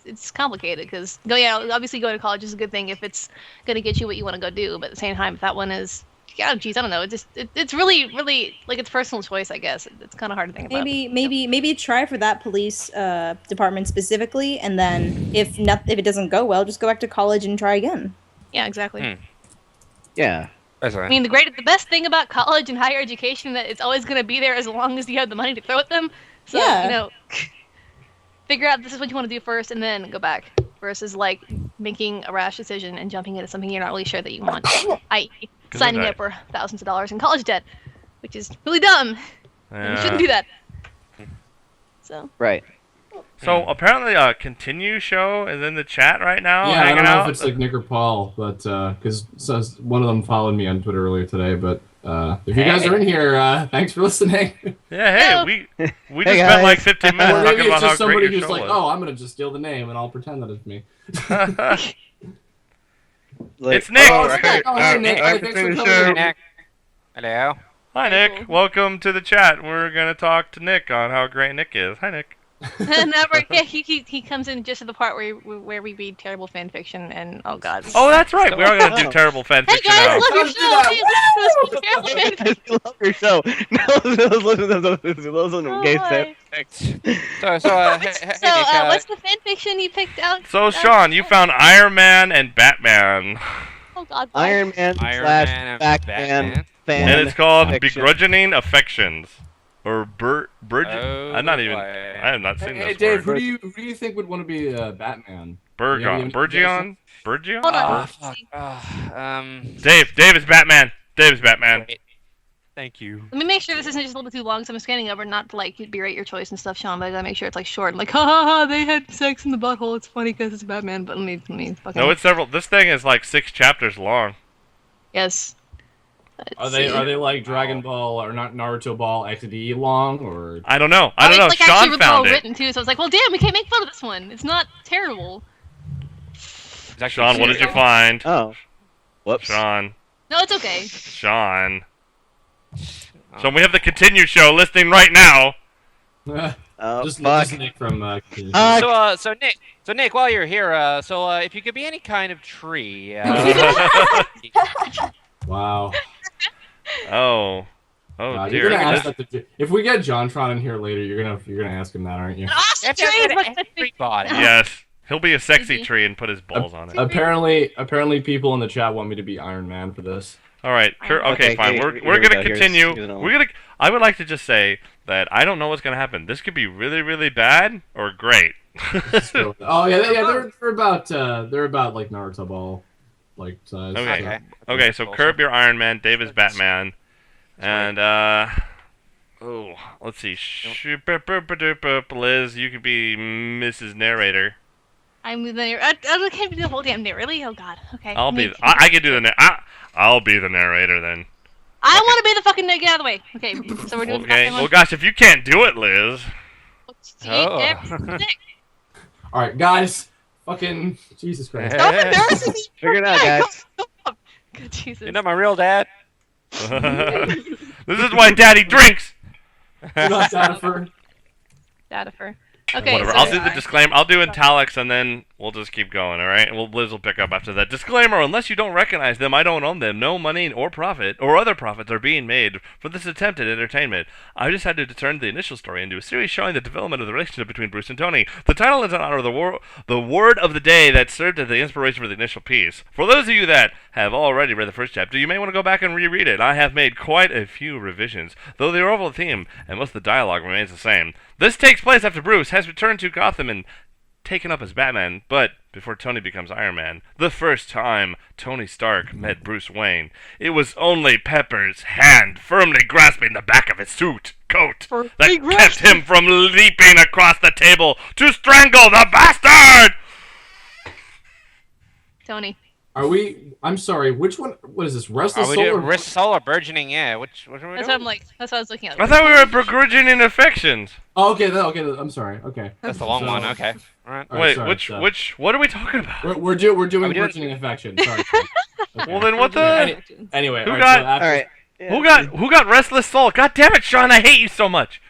it's complicated because obviously going to college is a good thing if it's gonna get you what you want to go do, but at the same time, if that one is, geez, I don't know, it's really like it's personal choice, I guess. It's kind of hard to think about. Maybe try for that police department specifically, and then if it doesn't go well, just go back to college and try again. Yeah, exactly. Yeah. I mean, the best thing about college and higher education that it's always going to be there as long as you have the money to throw at them. So, figure out this is what you want to do first and then go back. Versus, like, making a rash decision and jumping into something you're not really sure that you want. I.e., signing up for thousands of dollars in college debt. Which is really dumb. And you shouldn't do that. So. Right. So apparently Continue show is in the chat right now. Yeah, I don't know out. if it's like Nick or Paul, but because one of them followed me on Twitter earlier today. But if you guys are in here, thanks for listening. Yeah, hey, we just spent like 15 minutes or talking maybe it's about just how great somebody your who's show like, was. oh, I'm gonna just steal the name and I'll pretend that it's me. It's Nick. Hey, Nick. Hey, thanks for coming in. Hello. Hi, Nick. Welcome to the chat. We're gonna talk to Nick on how great Nick is. Hi, Nick. He comes in just at the part where we read terrible fan fiction and oh god. Oh, that's right. We are gonna do terrible fan fiction Hey guys, now. love your show. Please, terrible fan fiction. I love your show. Listen to gay So, what's the fan fiction you picked out? So, Sean, you found Iron Man and Batman. Oh god. Iron Man / and Batman fan And it's called fiction. Begrudging Affections. Or Oh, I'm not even. boy. I have not seen Hey, this Dave, word. who do you think would want to be Batman? Burgon. Burgion? Burgion? Hold on. Dave is Batman. Dave is Batman. Thank you. Let me make sure this isn't just a little bit too long, so I'm scanning over not to like berate your choice and stuff, Sean, but I gotta make sure it's like short. Like, ha ha ha, they had sex in the butthole. It's funny because it's Batman, but let me fucking. No, it's several. This thing is like 6 chapters long. Yes. Are they like Dragon Ball or not Naruto Ball XD long or? I don't know. I don't know. It's like actually Sean really found well it. written too, so I was like, well, damn, we can't make fun of this one. It's not terrible. Sean, what did you find? Oh. Whoops. Sean. No, it's okay. Sean. So we have the Continue show listening right now. Oh, just fuck. Nick from. So Nick, while you're here, if you could be any kind of tree. Wow. Oh. Oh You're dear. gonna ask that if we get JonTron in here later, you're gonna ask him that, aren't you? Everybody. Yes. He'll be a sexy tree and put his balls on it. Apparently, people in the chat want me to be Iron Man for this. All right. Okay, fine. We're gonna continue. I would like to just say that I don't know what's gonna happen. This could be really, really bad or great. Oh yeah. They're about like Naruto Ball, like size. Okay. So Curb your Iron Man. Dave is Batman, and let's see. Liz, you could be Mrs. Narrator. I'm the narrator. I can't do the whole damn narrator. Really? Oh god. Okay. I can do the. I'll be the narrator then. I want to be the fucking get out of the way. Okay. So we're doing. The Okay. Well, gosh, if you can't do it, Liz. All right, guys. Fucking Jesus Christ. Stop embarrassing me. Figure it out, guys. God, Jesus. You're not my real dad. This is why Daddy drinks. Datifer. Datifer. Okay. Whatever. So I'll do the disclaimer. I'll do italics and then We'll just keep going, all right? Liz will pick up after that. Disclaimer, unless you don't recognize them, I don't own them. No money or profit or other profits are being made for this attempt at entertainment. I just had to turn the initial story into a series showing the development of the relationship between Bruce and Tony. The title is in honor of the word of the day that served as the inspiration for the initial piece. For those of you that have already read the first chapter, you may want to go back and reread it. I have made quite a few revisions, though the overall theme and most of the dialogue remains the same. This takes place after Bruce has returned to Gotham and taken up as Batman, but before Tony becomes Iron Man. The first time Tony Stark met Bruce Wayne, it was only Pepper's hand firmly grasping the back of his coat that kept him from leaping across the table to strangle the bastard! Tony. Are we? I'm sorry. Which one? What is this? Restless Are we Soul? doing Restless Soul or Burgeoning? Yeah, which are we That's doing? what that's what I was looking at. I thought we were begrudging affections. Oh, okay. Okay. I'm sorry. Okay. That's the long one. Okay. All right. Wait, sorry, which? What are we talking about? We're doing Are we doing- burgeoning affection. Sorry. Okay. Well, then what the? Anyway, Who all got- So after, All right. Who got Restless Soul? God damn it, Sean! I hate you so much.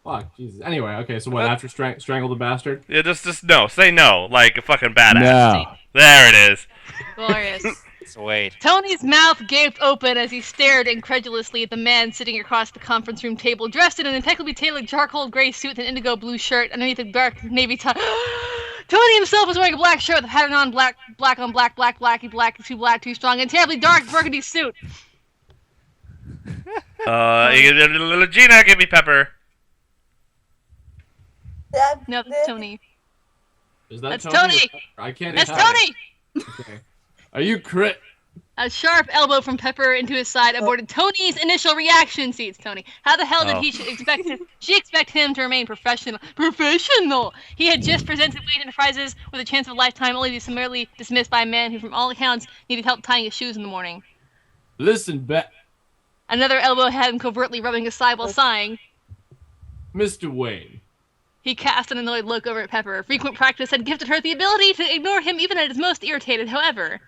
Fuck, Jesus. Anyway, okay. So what? After strangle the bastard? Yeah, just no. Say no, like a fucking badass. No. There it is. Glorious. Sweet. Tony's mouth gaped open as he stared incredulously at the man sitting across the conference room table, dressed in an impeccably tailored charcoal gray suit with an indigo blue shirt underneath a dark navy tie. Tony himself was wearing a black shirt with a pattern on black on black, too strong, and terribly dark burgundy suit. Gina, give me Pepper. No, that's Tony. Is that That's Tony? Tony! I can't. That's decide. Tony! Okay. Are you crit? A sharp elbow from Pepper into his side aborted Tony's initial reaction. See, it's Tony. How the hell did she expect him to remain professional? Professional! He had just presented Wade Enterprises with a chance of a lifetime, only to be summarily dismissed by a man who, from all accounts, needed help tying his shoes in the morning. Listen, Another elbow had him covertly rubbing his side while sighing. Mr. Wayne. He cast an annoyed look over at Pepper. Frequent practice had gifted her the ability to ignore him even at his most irritated, however.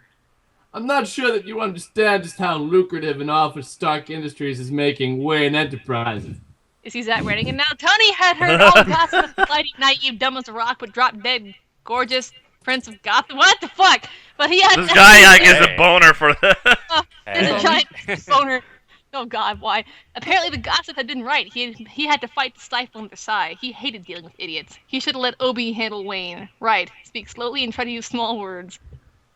I'm not sure that you understand just how lucrative an offer Stark Industries is making Wayne Enterprises. Is he Zach Redding? And now Tony had heard all the gossip of the flighty, naive, dumb as a rock, but drop dead, gorgeous Prince of Gotham. What the fuck? But he had This guy like is a boner for the. There's a giant boner. Oh God, why? Apparently the gossip had been right. He had to fight to stifle him to sigh. He hated dealing with idiots. He should have let Obi handle Wayne. Right. Speak slowly and try to use small words.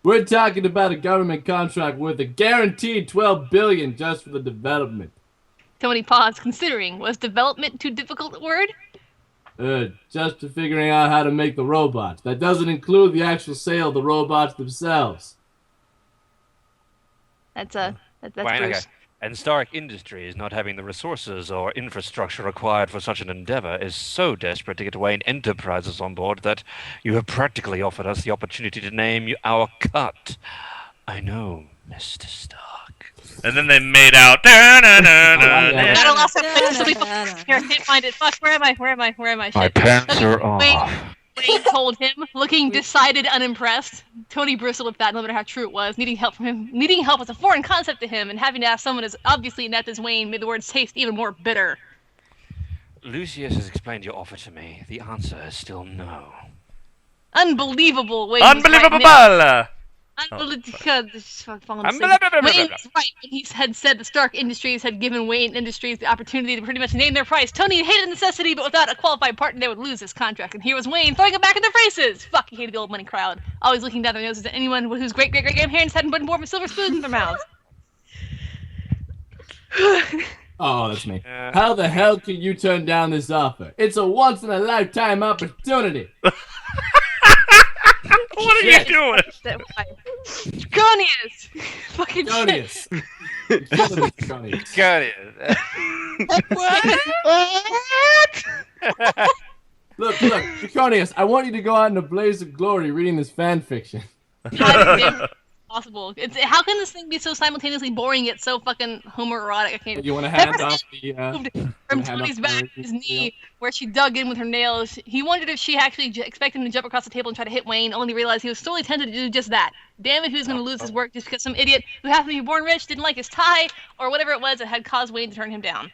We're talking about a government contract worth a guaranteed $12 billion just for the development. Tony paused, considering. Was development too difficult a word? Just for figuring out how to make the robots. That doesn't include the actual sale of the robots themselves. That's Wayne, Bruce. okay. And Stark Industries, not having the resources or infrastructure required for such an endeavor, is so desperate to get Wayne Enterprises on board that you have practically offered us the opportunity to name our cut. I know, Mr. Stark. And then they made out. I lost it. Here, I can't find it. Fuck, where am I? My Shit. pants are off. Wayne told him, looking decided unimpressed. Tony bristled with that, no matter how true it was. Needing help was a foreign concept to him, and having to ask someone as obviously inept as Wayne made the words taste even more bitter. Lucius has explained your offer to me. The answer is still no. Unbelievable, Wayne. Unbelievable! Wayne was right when he had said the Stark Industries had given Wayne Industries the opportunity to pretty much name their price. Tony hated necessity, but without a qualified partner, they would lose this contract. And here was Wayne throwing it back in their faces. Fuck, he hated the old money crowd. Always looking down their noses at anyone whose great-great-great-grandparents hadn't put more of a silver spoon in their mouths. Oh, that's me. How the hell can you turn down this offer? It's a once-in-a-lifetime opportunity. What are you doing? Draconius! Fucking Draconius. shit. Draconius. Got it. What? Look, Draconius, I want you to go out in a blaze of glory reading this fan fiction. Possible. How can this thing be so simultaneously boring yet so fucking homoerotic? I can't. You want to hand off moved from Tony's back to his knee, where she dug in with her nails. He wondered if she actually expected him to jump across the table and try to hit Wayne, only to realize he was solely tempted to do just that. Damn if he was going to lose his work just because some idiot who happened to be born rich didn't like his tie, or whatever it was that had caused Wayne to turn him down.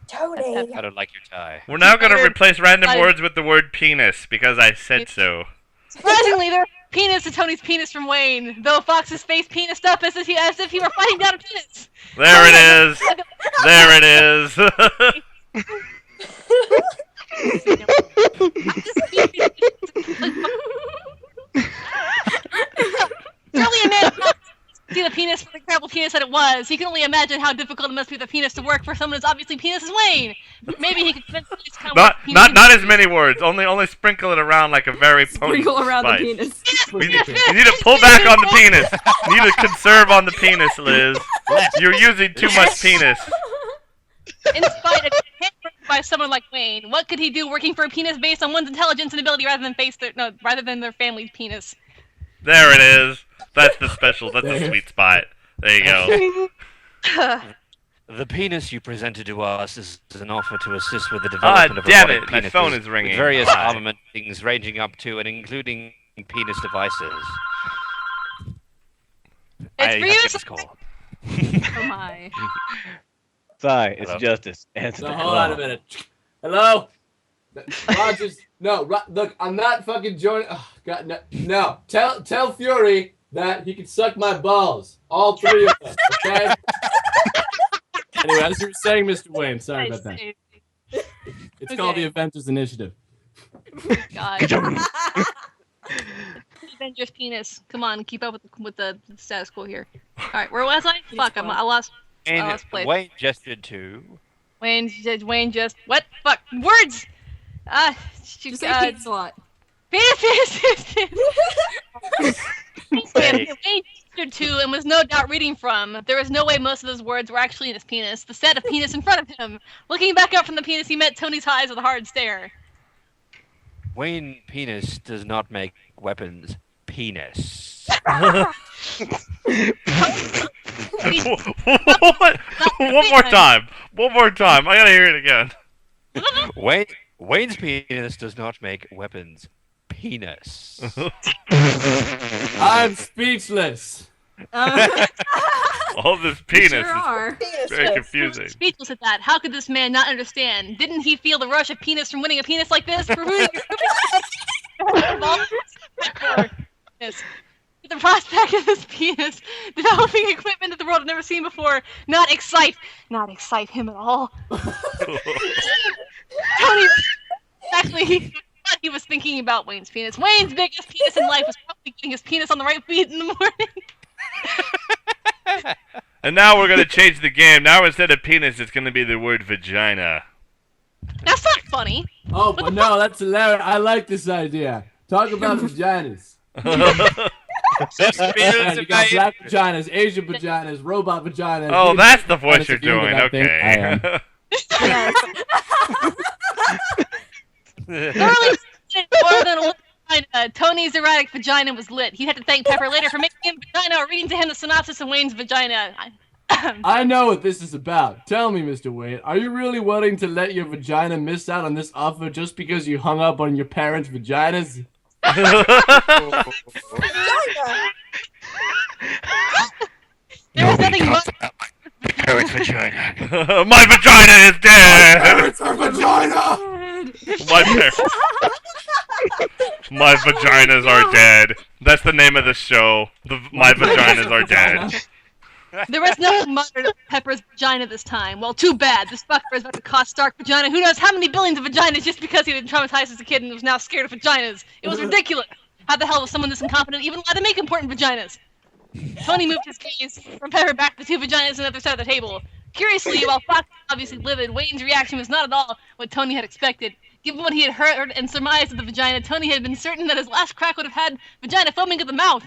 Tony. I don't like your tie. We're now going to replace random I- words with the word penis because I said so. Surprisingly, there penis to Tony's penis from Wayne, though Fox's face penised up as if he were fighting down a penis. There it is. There it is. Surely a man see the penis for the incredible penis that it was. He can only imagine how difficult it must be for the penis to work for someone whose obviously penis is Wayne. Maybe he could convince the penis kind of not as many words. Only sprinkle it around like a very potent Sprinkle around spice. the penis. You need to pull back on the penis. You need to conserve on the penis, Liz. You're using too much penis. In spite of by someone like Wayne, what could he do working for a penis based on one's intelligence and ability rather than their family's penis? There it is. That's the special. That's the sweet spot. There you go. The penis you presented to us is an offer to assist with the development of damn robotic it, my penises phone is ringing. with various Why? armament things ranging up to and including penis devices. It's for I you get to this call. Oh my. Sorry, it's Hello? Justice. Answer So the hold on a call. minute. Hello? Rogers, no, look, I'm not fucking joining. Oh, God, no. Tell Fury that he can suck my balls. All three of them, okay? Anyway, as you were saying, Mr. Wayne, sorry about that. It's called the Avengers Initiative. God. Avengers penis. Come on, keep up with the status quo here. All right, where was I? Fuck, I lost And place. Wayne gestured to. Wayne just what? Fuck words. Just say penis a lot. Penis. Wayne gestured to and was no doubt reading from. There was no way most of those words were actually in his penis. The set of penis in front of him. Looking back up from the penis, he met Tony's eyes with a hard stare. Wayne penis does not make weapons. Penis. What? One more time. One more time. I gotta hear it again. Wayne's penis does not make weapons. Penis. I'm speechless. All this penis Sure is are. very confusing. Speechless at that. How could this man not understand? Didn't he feel the rush of penis from winning a penis like this? The prospect of this penis developing equipment that the world had never seen before not excite him at all. Tony actually what he was thinking about Wayne's penis. Wayne's biggest penis in life was probably getting his penis on the right feet in the morning. And now we're gonna change the game. Now instead of penis, it's gonna be the word vagina. That's not funny. Oh, but no, that's hilarious. I like this idea. Talk about vaginas. Yeah, you got black vaginas, Asian vaginas, robot vaginas. Oh, that's the voice Honest you're review of doing. that thing. I am. Thoroughly more than a little vagina, Tony's erratic vagina was lit. He had to thank Pepper later for making him vagina or reading to him the synopsis of Wayne's vagina. I know what this is about. Tell me, Mr. Wayne, are you really willing to let your vagina miss out on this offer just because you hung up on your parents' vaginas? Vagina. There was nothing much. Parents' vagina. My vagina is dead. Parents are vagina! My vaginas are dead. That's the name of the show. My vaginas are dead. There was nothing muttered of Pepper's vagina this time. Well, too bad. This fucker is about to cost Stark vagina who knows how many billions of vaginas just because he had been traumatized as a kid and was now scared of vaginas. It was ridiculous. How the hell was someone this incompetent even allowed to make important vaginas? Tony moved his gaze from Pepper back to the two vaginas on the other side of the table. Curiously, while Fox was obviously livid, Wayne's reaction was not at all what Tony had expected. Given what he had heard and surmised of the vagina, Tony had been certain that his last crack would have had vagina foaming at the mouth.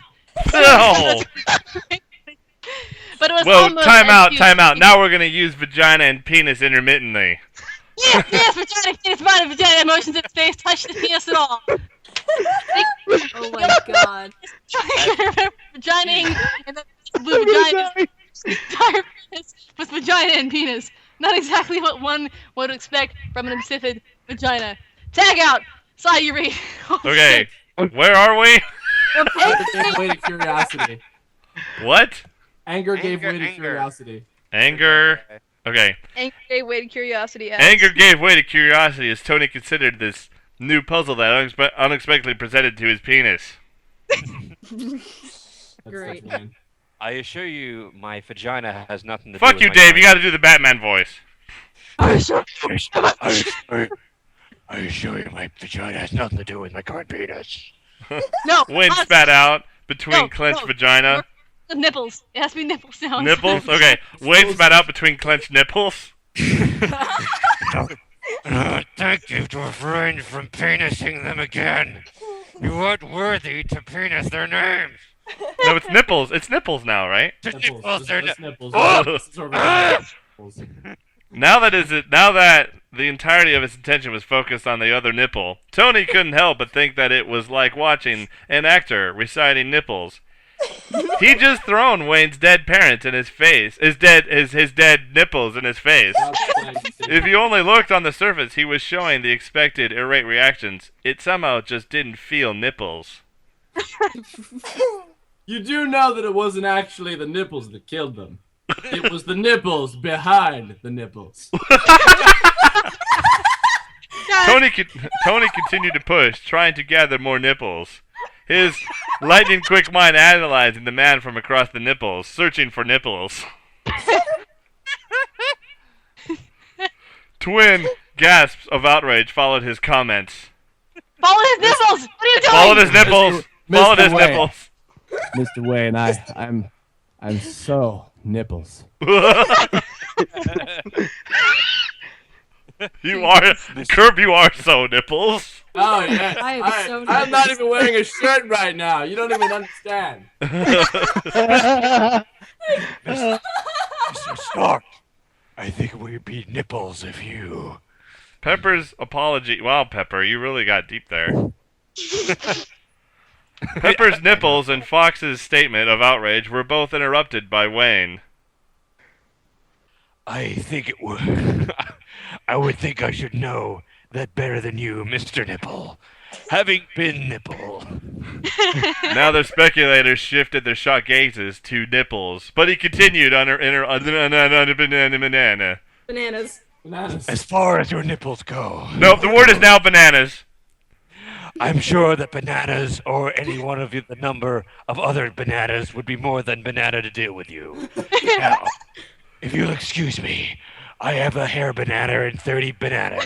No. But it was Well, almost time out, as time out. Now we're gonna use vagina and penis intermittently. Yes, vagina, penis, body, vagina, emotions in space, touch the penis at all. Oh my god. Vaginaing and then blue vagina. Entire penis was vagina and penis. Not exactly what one would expect from an insipid vagina. Tag out! Saw you read. Okay, where are we? Anger gave way to curiosity. What? Anger gave way to Anger. curiosity. Anger Okay. Anger gave way to curiosity. Anger gave way to curiosity as Tony considered this new puzzle that unexpectedly presented to his penis. Great. I assure you, my vagina has nothing to do Fuck with you, my Dave. You penis. gotta do the Batman voice. I assure you, my vagina has nothing to do with my current penis. No. Wayne spat out between clenched vagina. The nipples. It has to be nipple sounds. Nipples? Okay. Wayne spat out between clenched nipples. Thank you to refrain from penising them again. You aren't worthy to penis their names. No, it's nipples. It's nipples now, right? Now that the entirety of his attention was focused on the other nipple, Tony couldn't help but think that it was like watching an actor reciting nipples. He just thrown Wayne's dead parents in his face, his dead nipples in his face. If you only looked on the surface, he was showing the expected irate reactions. It somehow just didn't feel nipples. You do know that it wasn't actually the nipples that killed them. It was the nipples behind the nipples. Tony continued to push, trying to gather more nipples. His lightning-quick mind analyzing the man from across the nipples, searching for nipples. Twin gasps of outrage followed his comments. Follow his nipples! What are you doing? Followed his nipples! Followed his Wayne. nipples! Mr. Wayne, I'm so nipples. You are Curb. You are so nipples. Oh yeah, I'm not even wearing a shirt right now. You don't even understand. Mr. Stark, I think we'd be nipples if you... Pepper's apology. Wow, Pepper, you really got deep there. Pepper's nipples and Fox's statement of outrage were both interrupted by Wayne. I think it would... I would think I should know that better than you, Mr. Nipple. Having been Nipple. Now the speculators shifted their shocked gazes to nipples, but he continued on banana. Bananas. As far as your nipples go. No, the word is now bananas. I'm sure that bananas or any one of the number of other bananas would be more than banana to deal with you. Now, if you'll excuse me, I have a hair banana and 30 bananas.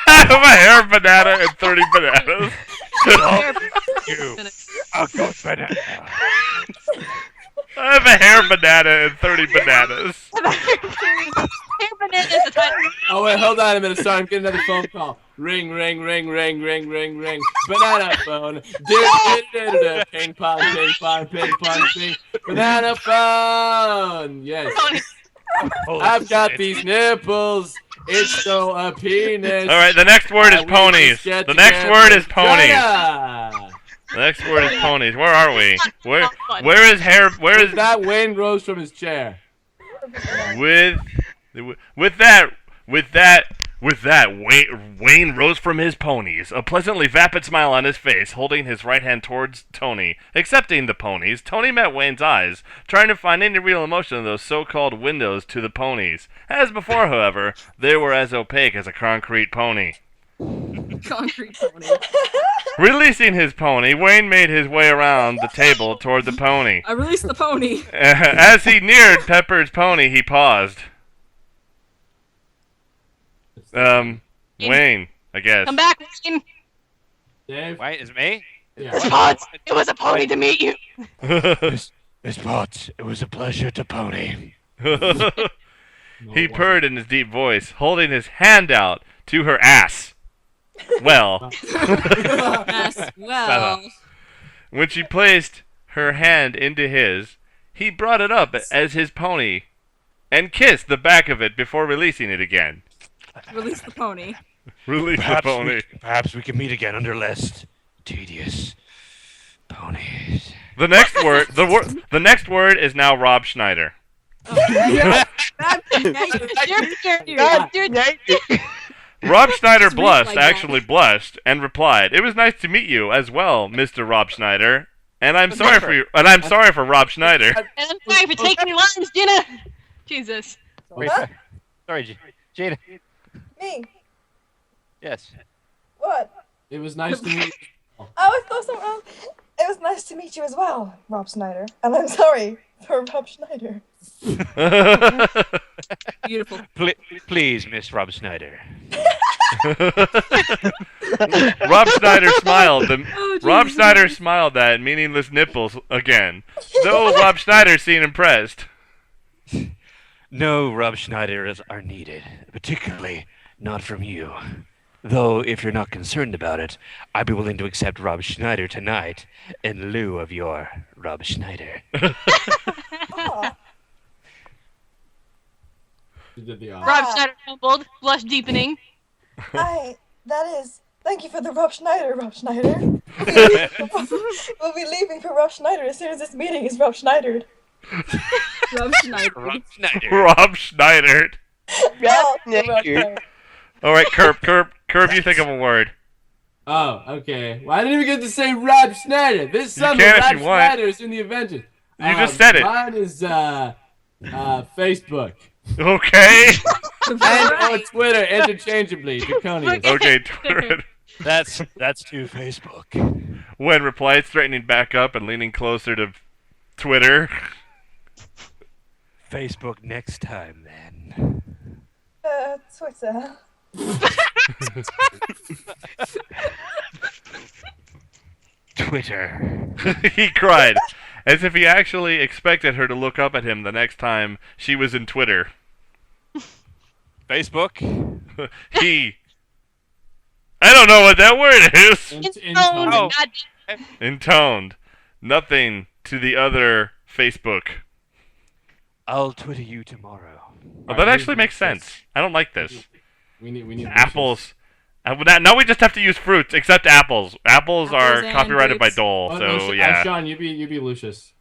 I have a hair banana and 30 bananas. A good banana. I have a hair banana and 30 bananas. Hair bananas. Oh wait, hold on a minute. Sorry, I'm getting another phone call. Ring, ring, ring, ring, ring, ring, ring. Banana phone. Ping pong, ping pong, ping pong, ping. Banana phone. Yes. I've got these nipples. It's so a penis. All right, the next word is ponies. The next word is ponies. The next word is ponies. Where are we? Where is hair? Where is that? Wayne rose from his chair. With that, Wayne rose from his ponies, a pleasantly vapid smile on his face, holding his right hand towards Tony. Accepting the ponies, Tony met Wayne's eyes, trying to find any real emotion in those so-called windows to the ponies. As before, however, they were as opaque as a concrete pony. Concrete pony. Releasing his pony, Wayne made his way around the table toward the pony. I released the pony. As he neared Pepper's pony, he paused. Wayne, I guess. Come back, Wayne. Dave? Wait, is it me? Yeah. Pods, it was a pony to meet you. Miss Potts, it was a pleasure to pony. He purred in his deep voice, holding his hand out to her ass. Well. Yes, well. When she placed her hand into his, he brought it up as his pony and kissed the back of it before releasing it again. Release the pony. Release the pony. Perhaps we can meet again under less tedious ponies. The next word, the next word is now Rob Schneider. Rob Schneider blushed and replied, "It was nice to meet you as well, Mr. Rob Schneider, and I'm sorry for Rob Schneider." And I'm sorry for taking your lines, Jenna. Jesus. Wait, Huh? sorry, Jada. Me? Yes. What? It was nice to meet you. Oh, I thought something else. It was nice to meet you as well, Rob Schneider. And I'm sorry for Rob Schneider. Beautiful. Please, Miss Rob Schneider. Rob Schneider smiled. Oh, Rob Jesus. Schneider smiled at meaningless nipples again. Though Rob Schneider seemed impressed. No Rob Schneiders are needed, particularly not from you. Though, if you're not concerned about it, I'd be willing to accept Rob Schneider tonight in lieu of your Rob Schneider. Oh, You did the Rob Schneider humbled, blush deepening. thank you for the Rob Schneider, Rob Schneider. We'll be leaving for Rob Schneider as soon as this meeting is Rob Schneidered. Rob Schneider. Rob Schneider. Rob Schneider. Oh, Rob Schneider. All right, Curb, you think of a word. Oh, okay. Well, I didn't even get to say Rob Schneider. This son of can if Rob you want. Schneider is in the Avengers. You just said it. Mine is Facebook. Okay. And on Twitter interchangeably, Draconius. Okay, Twitter. That's to Facebook. When replied, straightening back up and leaning closer to Twitter. Facebook next time, then. Twitter. Twitter. He cried, as if he actually expected her to look up at him the next time she was in Twitter. Facebook. I don't know what that word is. Intoned. Oh. God- Intoned. Nothing to the other Facebook. I'll Twitter you tomorrow. Oh, that actually makes sense. I don't like this. We need Apples. Now we just have now we just have to use fruits, except apples. Apples are and copyrighted by grapes. Dole, so yeah. Sean, you be Lucius.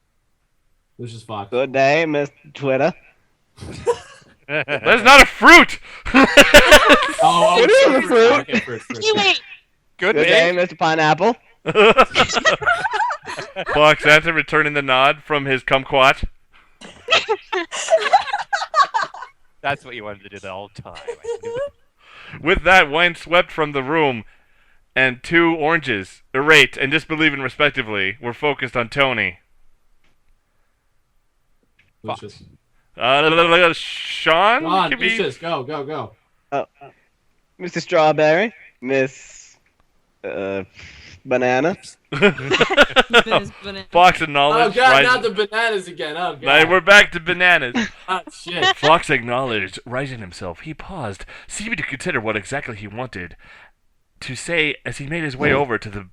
Lucius Fox. Good day, Mr. Twitter. That's not a fruit! Oh, It is a fruit. Okay, fruit. Wait. Good Good day, Mr. Pineapple. Fox answered, returning the nod from his kumquat. That's what you wanted to do the whole time. With that, wine swept from the room, and two oranges, irate and disbelieving respectively, were focused on Tony. Lucius. Sean? Come on, Give me- Lucius, go. Mr. Strawberry. Miss. Banana. Fox Oh acknowledged. god, rising- not the bananas again. Oh god. Now we're back to bananas. Oh shit. Fox acknowledged, rising himself. He paused, seeming to consider what exactly he wanted to say as he made his way over to the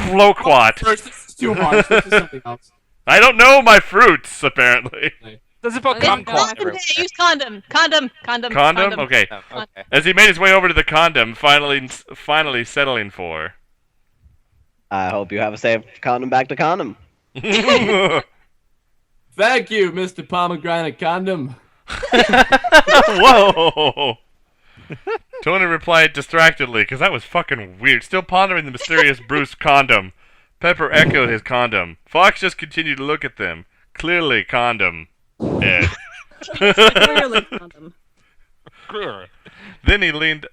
Floquat. First, this is too hard. This is something else. I don't know my fruits, apparently. Does it put It's kumquat condom everywhere? day. Use condom. Condom. Condom? Okay. Oh, okay. As he made his way over to the condom, finally settling for. I hope you have a safe condom back to condom. Thank you, Mr. Pomegranate Condom. Whoa! Tony replied distractedly, because that was fucking weird. Still pondering the mysterious Bruce condom. Pepper echoed his condom. Fox just continued to look at them. Clearly condom. Ed. Clearly condom. Then he leaned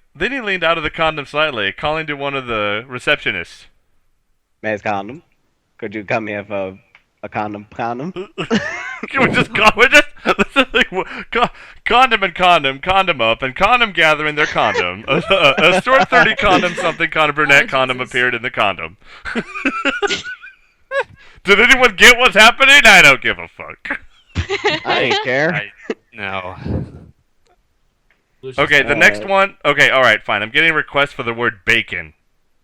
out of the condom slightly, calling to one of the receptionists. Miss Condom, could you come here for a condom? Can we just condom and condom up, and condom gathering their condom. A short 30 condom something condom brunette condom appeared in the condom. Did anyone get what's happening? I don't give a fuck. I didn't care. No. Lucius, Okay, the next one. Okay, all right, fine. I'm getting requests for the word bacon,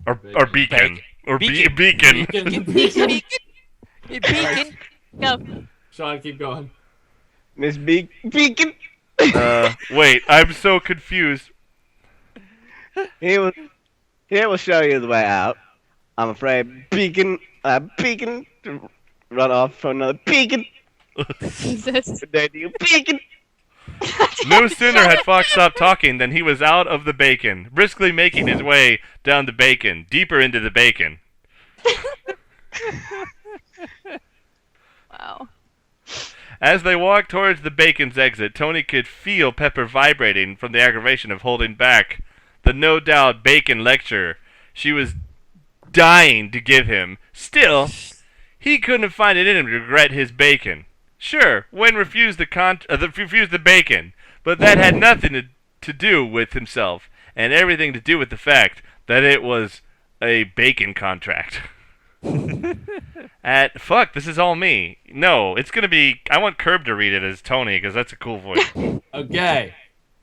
or beacon, Bacon. or Beacon. beacon. Beacon. Beacon. Go. Sean, keep going. Miss Beacon. Wait, I'm so confused. He will show you the way out. I'm afraid Beacon to run off for another Beacon. Jesus. Good day to you, Beacon. No sooner had Fox stopped talking than he was out of the bacon, briskly making his way down the bacon, deeper into the bacon. Wow. As they walked towards the bacon's exit, Tony could feel Pepper vibrating from the aggravation of holding back the no-doubt bacon lecture she was dying to give him. Still, he couldn't find it in him to regret his bacon. Sure, Wayne refused the bacon, but that had nothing to do with himself, and everything to do with the fact that it was a bacon contract. Fuck, this is all me. No, it's gonna be. I want Curb to read it as Tony because that's a cool voice. Okay.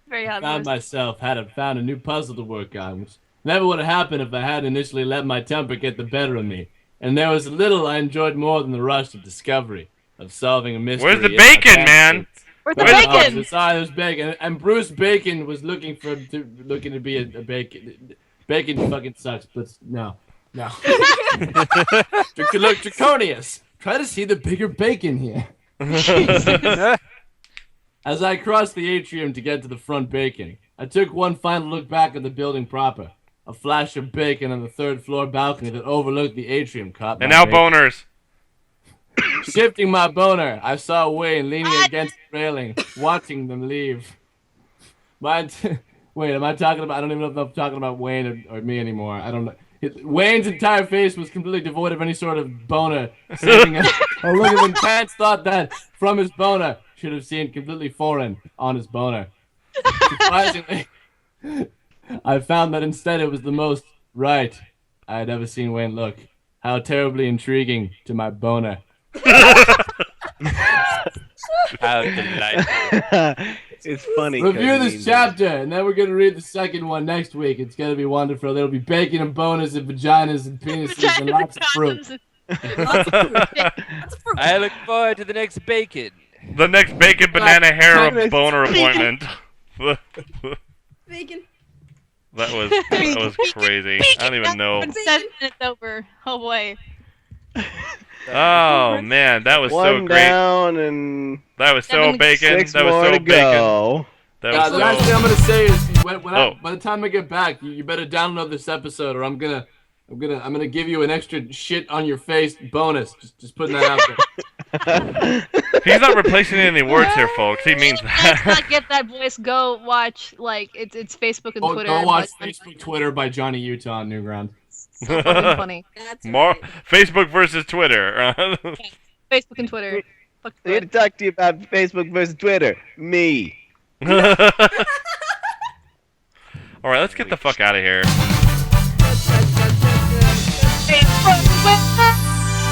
Very hard. Found a new puzzle to work on, which never would have happened if I hadn't initially let my temper get the better of me. And there was little I enjoyed more than the rush of discovery, of solving a mystery. Where's the bacon, man? Where's the bacon? There's bacon. And Bruce Bacon was looking to be a bacon. Bacon fucking sucks, but no. Look, Draconius. Try to see the bigger bacon here. As I crossed the atrium to get to the front bacon, I took one final look back at the building proper. A flash of bacon on the third-floor balcony that overlooked the atrium caught my And now bacon. boners. Shifting my boner, I saw Wayne leaning against the railing, watching them leave. Wait, am I talking about? I don't even know if I'm talking about Wayne or me anymore. I don't know. Wayne's entire face was completely devoid of any sort of boner. Saving a look of intense thought that, from his boner, should have seemed completely foreign on his boner. Surprisingly, I found that instead it was the most right I had ever seen Wayne look. How terribly intriguing to my boner. How delightful. It's funny. Review this chapter, and then we're going to read the second one next week. It's going to be wonderful. There'll be bacon and boners and vaginas and penises and lots of fruit. I look forward to the next bacon. The next bacon banana hair boner appointment. Bacon. That was crazy. I don't even know. 7 minutes over. Oh boy. Oh man, that was so One great. down and That was so bacon. 6 That was more so to bacon. go. That The last was thing I'm gonna say is Oh. by the time I get back, you better download this episode, or I'm gonna give you an extra shit on your face bonus. Just putting that out there. He's not replacing any words here, folks. He means Let's that. not get that voice. Go watch it's Facebook and Twitter. Go watch but- Facebook, Twitter by Johnny Utah on Newground. So fucking funny. That's More right. Facebook versus Twitter. Facebook and Twitter. Fuck I'm here to talk to you about Facebook versus Twitter. Me. All right, let's get the fuck out of here.